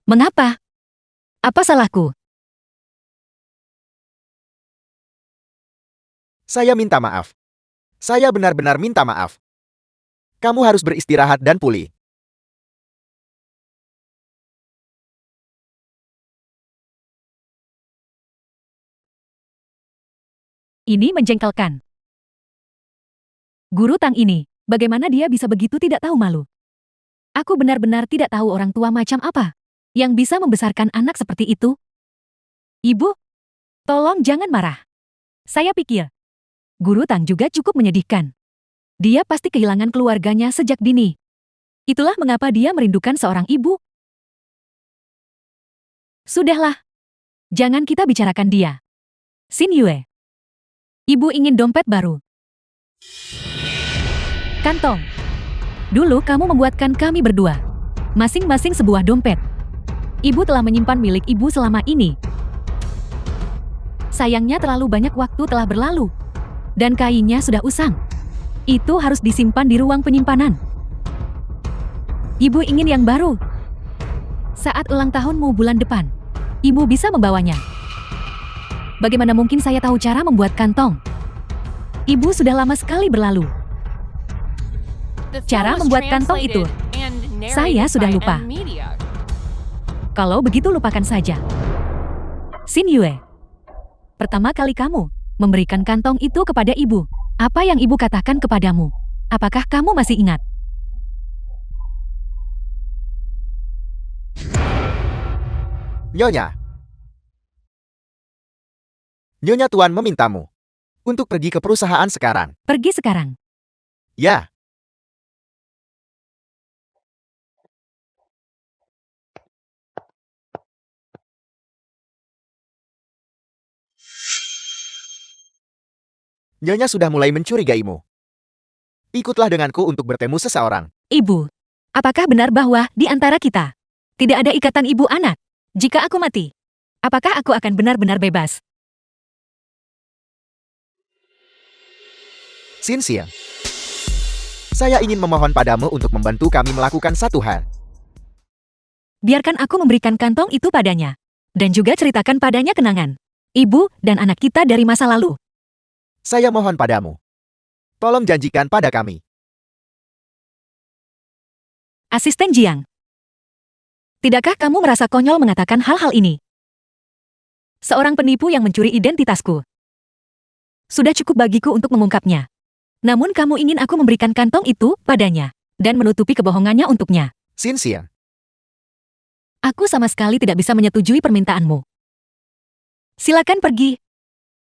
Mengapa? Apa salahku?
Saya minta maaf. Saya benar-benar minta maaf. Kamu harus beristirahat dan pulih.
Ini menjengkelkan. Guru Tang ini, bagaimana dia bisa begitu tidak tahu malu? Aku benar-benar tidak tahu orang tua macam apa yang bisa membesarkan anak seperti itu. Ibu, tolong jangan marah. Saya pikir, Guru Tang juga cukup menyedihkan. Dia pasti kehilangan keluarganya sejak dini. Itulah mengapa dia merindukan seorang ibu. Sudahlah, jangan kita bicarakan dia. Xin Yue. Ibu ingin dompet baru. Kantong. Dulu kamu membuatkan kami berdua masing-masing sebuah dompet. Ibu telah menyimpan milik ibu selama ini. Sayangnya terlalu banyak waktu telah berlalu. Dan kainnya sudah usang. Itu harus disimpan di ruang penyimpanan. Ibu ingin yang baru. Saat ulang tahunmu bulan depan, ibu bisa membawanya. Bagaimana mungkin saya tahu cara membuat kantong? Ibu sudah lama sekali berlalu.
The film
Cara
was
membuat kantong itu,
translated and narrated
saya sudah
by
lupa.
M Media.
Kalau begitu lupakan saja. Xin Yue. Pertama kali kamu memberikan kantong itu kepada ibu. Apa yang ibu katakan kepadamu? Apakah kamu masih ingat?
Nyonya. Nyonya Tuan memintamu untuk pergi ke perusahaan sekarang.
Pergi sekarang.
Ya. Nyonya sudah mulai mencurigaimu. Ikutlah denganku untuk bertemu seseorang.
Ibu, apakah benar bahwa di antara kita tidak ada ikatan ibu anak? Jika aku mati, apakah aku akan benar-benar bebas?
Cynthia. Saya ingin memohon padamu untuk membantu kami melakukan satu hal.
Biarkan aku memberikan kantong itu padanya. Dan juga ceritakan padanya kenangan ibu dan anak kita dari masa lalu.
Saya mohon padamu. Tolong janjikan pada kami.
Asisten Jiang. Tidakkah kamu merasa konyol mengatakan hal-hal ini? Seorang penipu yang mencuri identitasku. Sudah cukup bagiku untuk mengungkapnya. Namun kamu ingin aku memberikan kantong itu padanya dan menutupi kebohongannya untuknya.
Cynthia.
Aku sama sekali tidak bisa menyetujui permintaanmu. Silakan pergi.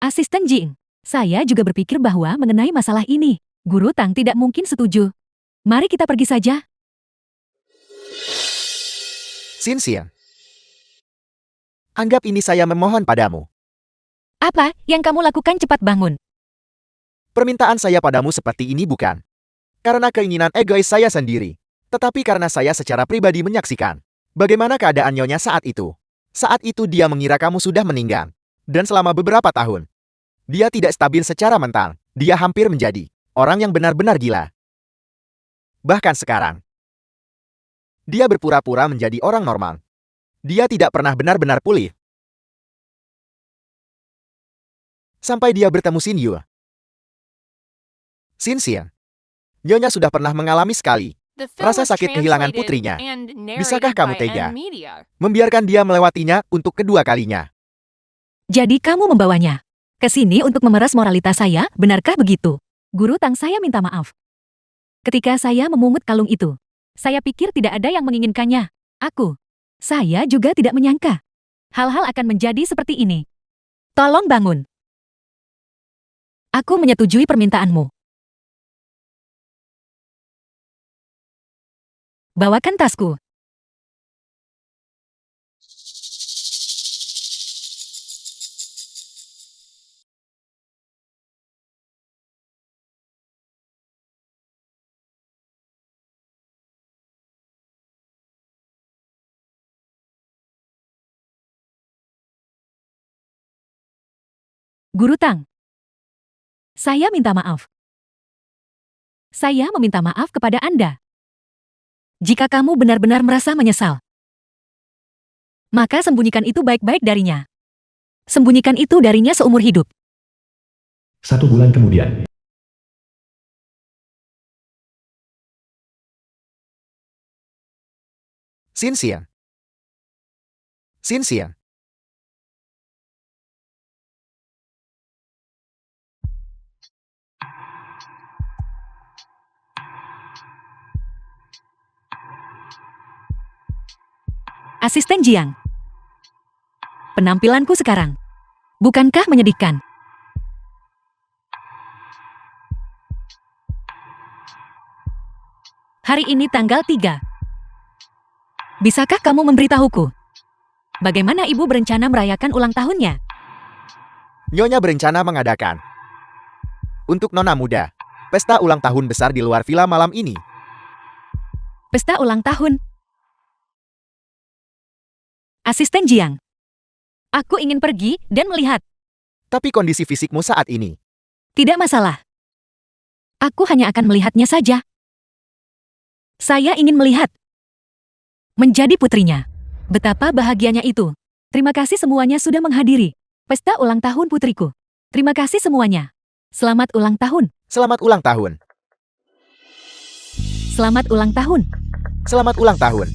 Asisten Jing, saya juga berpikir bahwa mengenai masalah ini, Guru Tang tidak mungkin setuju. Mari kita pergi saja.
Cynthia. Anggap ini saya memohon padamu.
Apa yang kamu lakukan cepat bangun.
Permintaan saya padamu seperti ini bukan karena keinginan egois saya sendiri, tetapi karena saya secara pribadi menyaksikan Bagaimana keadaan Nyonya saat itu? Saat itu dia mengira kamu sudah meninggal. Dan selama beberapa tahun, dia tidak stabil secara mental. Dia hampir menjadi orang yang benar-benar gila. Bahkan sekarang, dia berpura-pura menjadi orang normal. Dia tidak pernah benar-benar pulih. Sampai dia bertemu Xin Yu. Xin Xian, Nyonya sudah pernah mengalami sekali
The film
rasa
was
sakit kehilangan
translated
putrinya.
and
Bisakah
narrated
kamu
by
tega
M Media.
membiarkan dia melewatinya untuk kedua kalinya?
Jadi kamu membawanya ke sini untuk memeras moralitas saya, benarkah begitu? Guru Tang, saya minta maaf. Ketika saya memungut kalung itu, saya pikir tidak ada yang menginginkannya. Saya juga tidak menyangka hal-hal akan menjadi seperti ini. Tolong bangun. Aku menyetujui permintaanmu. Bawakan tasku. Guru Tang, saya minta maaf. Saya meminta maaf kepada Anda. Jika kamu benar-benar merasa menyesal, maka sembunyikan itu baik-baik darinya. Sembunyikan itu darinya seumur hidup.
1 bulan kemudian.
Xin Xian. Xin Xian.
Asisten Jiang. Penampilanku sekarang, bukankah menyedihkan? Hari ini tanggal 3. Bisakah kamu memberitahuku bagaimana ibu berencana merayakan ulang tahunnya?
Nyonya berencana mengadakan untuk nona muda pesta ulang tahun besar di luar villa malam ini.
Pesta ulang tahun. Asisten Jiang. Aku ingin pergi dan melihat.
Tapi kondisi fisikmu saat ini,
Tidak masalah. Aku hanya akan melihatnya saja. Saya ingin melihat. Menjadi putrinya. Betapa bahagianya itu. Terima kasih semuanya sudah menghadiri pesta ulang tahun putriku. Terima kasih semuanya. Selamat ulang tahun.
selamat ulang tahun.
Selamat ulang tahun.
Selamat ulang tahun.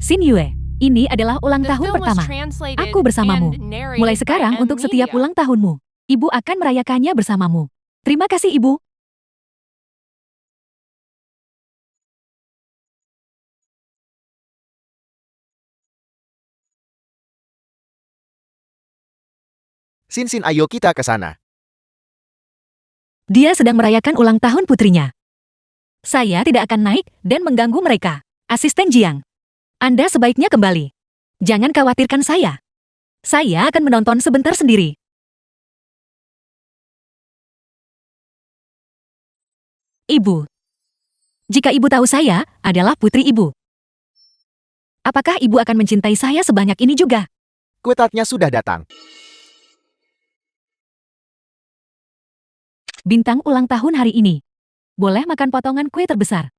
Xin Yue, ini adalah ulang
The
tahun
film was
pertama.
translated
Aku bersamamu.
and narrated
Mulai
by
sekarang
M
untuk setiap
Media.
ulang tahunmu, Ibu akan merayakannya bersamamu. Terima kasih Ibu.
Xin Xin, ayo kita ke sana.
Dia sedang merayakan ulang tahun putrinya. Saya tidak akan naik dan mengganggu mereka. Asisten Jiang, Anda sebaiknya kembali. Jangan khawatirkan saya. Saya akan menonton sebentar sendiri. Ibu. Jika ibu tahu saya adalah putri ibu, apakah ibu akan mencintai saya sebanyak ini juga?
Kue tartnya sudah datang.
Bintang ulang tahun hari ini. Boleh makan potongan kue terbesar.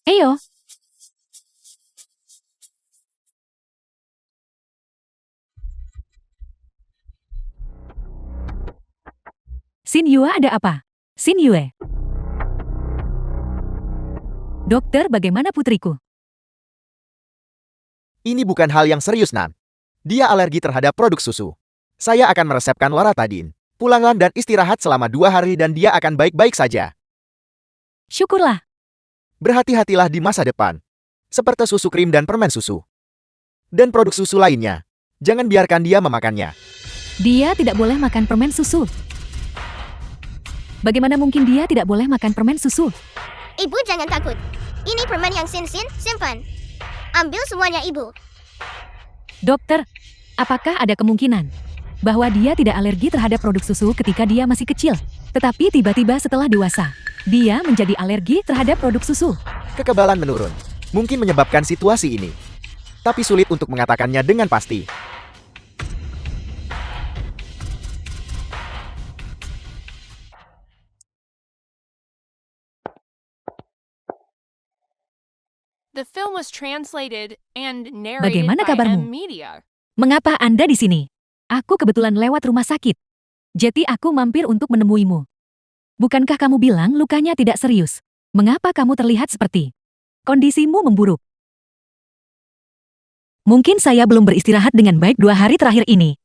Ayo. Xin Yue, ada apa? Xin Yue. Dokter, bagaimana putriku?
Ini bukan hal yang serius, Nan. Dia alergi terhadap produk susu. Saya akan meresepkan Loratadin. Pulanglah dan istirahat selama 2 hari dan dia akan baik-baik saja.
Syukurlah.
Berhati-hatilah di masa depan. Seperti susu krim dan permen susu. Dan produk susu lainnya. Jangan biarkan dia memakannya.
Dia tidak boleh makan permen susu. Bagaimana mungkin dia tidak boleh makan permen susu?
Ibu jangan takut. Ini permen yang Sin simpan. Ambil semuanya ibu.
Dokter, apakah ada kemungkinan bahwa dia tidak alergi terhadap produk susu ketika dia masih kecil, tetapi tiba-tiba setelah dewasa, Dia menjadi alergi terhadap produk susu.
Kekebalan menurun. Mungkin menyebabkan situasi ini. Tapi sulit untuk mengatakannya dengan pasti.
The film was translated and narrated
Bagaimana
by
kabarmu?
M-Media.
Mengapa Anda di sini? Aku kebetulan lewat rumah sakit. Jadi aku mampir untuk menemuimu. Bukankah kamu bilang lukanya tidak serius? Mengapa kamu terlihat seperti kondisimu memburuk? Mungkin saya belum beristirahat dengan baik 2 hari terakhir ini.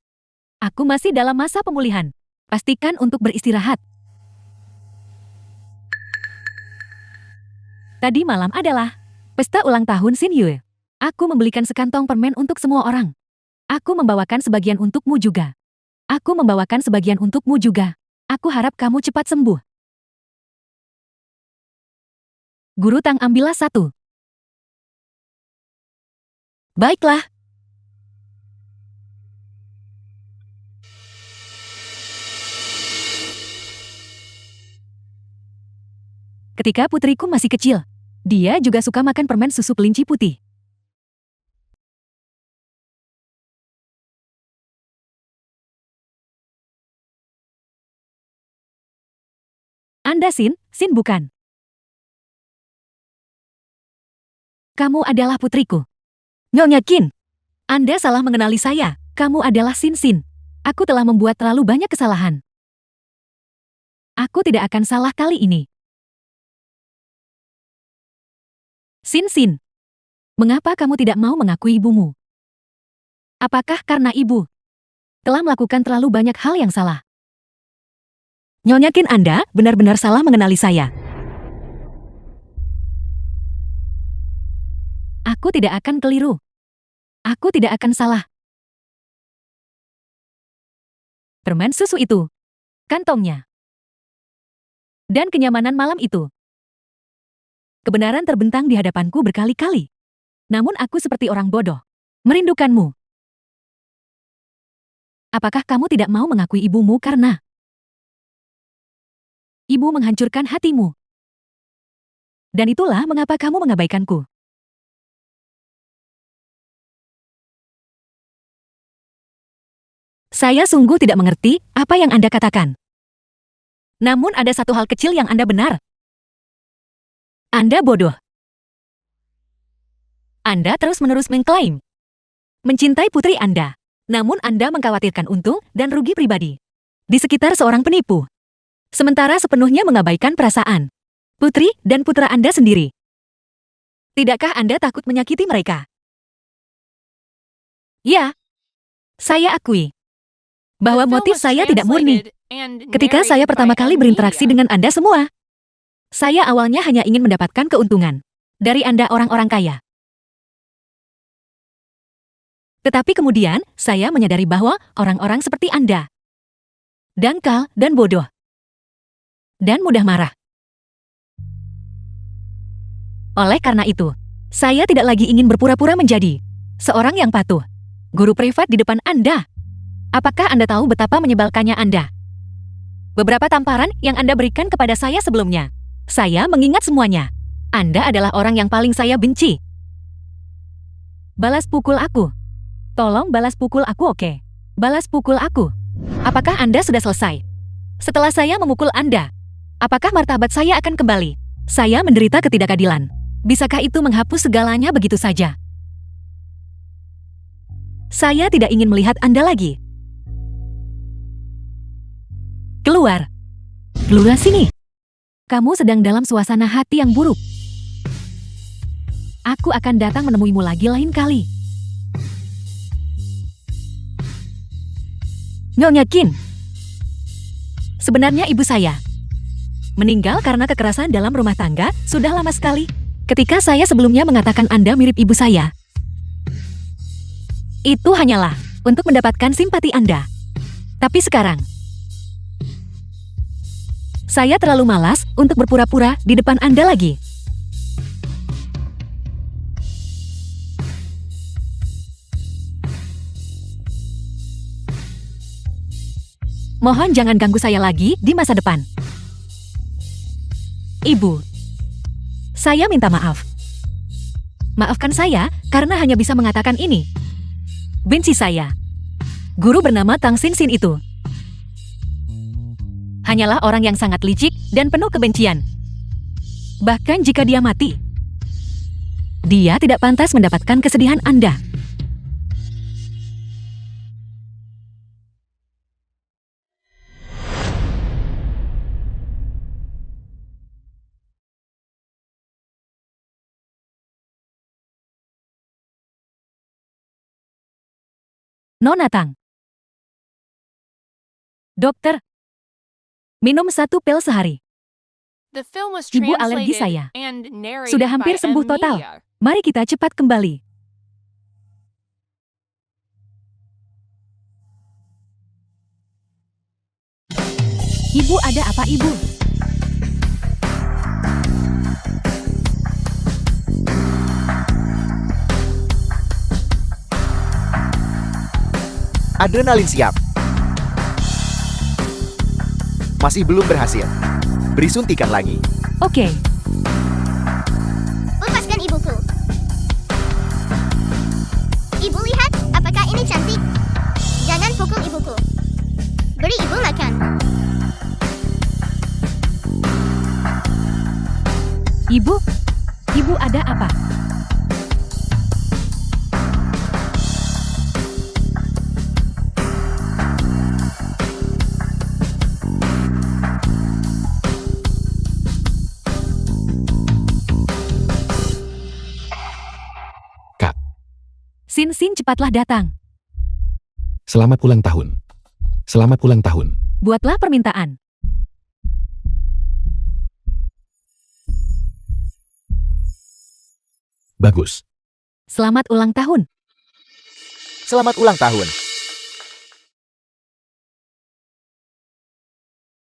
Aku masih dalam masa pemulihan. Pastikan untuk beristirahat. Tadi malam adalah pesta ulang tahun Xin Yue. Aku membelikan sekantong permen untuk semua orang. Aku membawakan sebagian untukmu juga. Aku membawakan sebagian untukmu juga. Aku harap kamu cepat sembuh. Guru Tang, ambillah 1. Baiklah. Ketika putriku masih kecil, dia juga suka makan permen susu kelinci putih. Anda Xin bukan. Kamu adalah putriku. Nyonya Qin, Anda salah mengenali saya. Kamu adalah Xin. Aku telah membuat terlalu banyak kesalahan. Aku tidak akan salah kali ini. Xin, mengapa kamu tidak mau mengakui ibumu? Apakah karena ibu telah melakukan terlalu banyak hal yang salah? Nyonya Qin, Anda benar-benar salah mengenali saya. Aku tidak akan keliru. Aku tidak akan salah. Permen susu itu, kantongnya, dan kenyamanan malam itu. Kebenaran terbentang di hadapanku berkali-kali. Namun aku seperti orang bodoh. Merindukanmu. Apakah kamu tidak mau mengakui ibumu karena ibu menghancurkan hatimu? Dan itulah mengapa kamu mengabaikanku. Saya sungguh tidak mengerti apa yang Anda katakan. Namun ada satu hal kecil yang Anda benar. Anda bodoh. Anda terus-menerus mengklaim mencintai putri Anda. Namun Anda mengkhawatirkan untung dan rugi pribadi di sekitar seorang penipu. Sementara sepenuhnya mengabaikan perasaan putri dan putra Anda sendiri. Tidakkah Anda takut menyakiti mereka? Ya, saya akui bahwa
The film
motif
was
saya tidak murni.
translated and
Ketika saya
narrated
pertama
by
kali berinteraksi
M-Media.
dengan Anda semua, saya awalnya hanya ingin mendapatkan keuntungan dari Anda orang-orang kaya. Tetapi kemudian, saya menyadari bahwa orang-orang seperti Anda dangkal dan bodoh, dan mudah marah. Oleh karena itu, saya tidak lagi ingin berpura-pura menjadi seorang yang patuh, guru privat di depan Anda. Apakah Anda tahu betapa menyebalkannya Anda? Beberapa tamparan yang Anda berikan kepada saya sebelumnya, saya mengingat semuanya. Anda adalah orang yang paling saya benci. Balas pukul aku. Tolong balas pukul aku, oke? Balas pukul aku. Apakah Anda sudah selesai? Setelah saya memukul Anda, apakah martabat saya akan kembali? Saya menderita ketidakadilan. Bisakah itu menghapus segalanya begitu saja? Saya tidak ingin melihat Anda lagi. Keluar. Keluar sini. Kamu sedang dalam suasana hati yang buruk. Aku akan datang menemuimu lagi lain kali. Nyonya Qin. Sebenarnya ibu saya meninggal karena kekerasan dalam rumah tangga sudah lama sekali. Ketika saya sebelumnya mengatakan Anda mirip ibu saya, itu hanyalah untuk mendapatkan simpati Anda. Tapi sekarang, saya terlalu malas untuk berpura-pura di depan Anda lagi. Mohon jangan ganggu saya lagi di masa depan. Ibu. Saya minta maaf. Maafkan saya karena hanya bisa mengatakan ini. Benci saya. Guru bernama Tang Xinxin itu hanyalah orang yang sangat licik dan penuh kebencian. Bahkan jika dia mati, dia tidak pantas mendapatkan kesedihan Anda. Nona Tang. Dokter, minum 1 pil sehari.
The film was
Ibu alergi
translated
saya.
and narrated
Sudah hampir
by
sembuh
M
total.
Media.
Mari kita cepat kembali. Ibu, ada apa, Ibu?
Adrenalin siap. Masih belum berhasil. Beri suntikan lagi.
Oke,
Lepaskan ibuku. Ibu lihat, apakah ini cantik? Jangan pukul ibuku. Beri ibu makan.
Ibu. Ibu, ada apa?
Kak,
Xinxin, cepatlah datang.
selamat ulang tahun. Selamat ulang tahun.
Buatlah permintaan.
Bagus.
Selamat ulang tahun.
Selamat ulang tahun.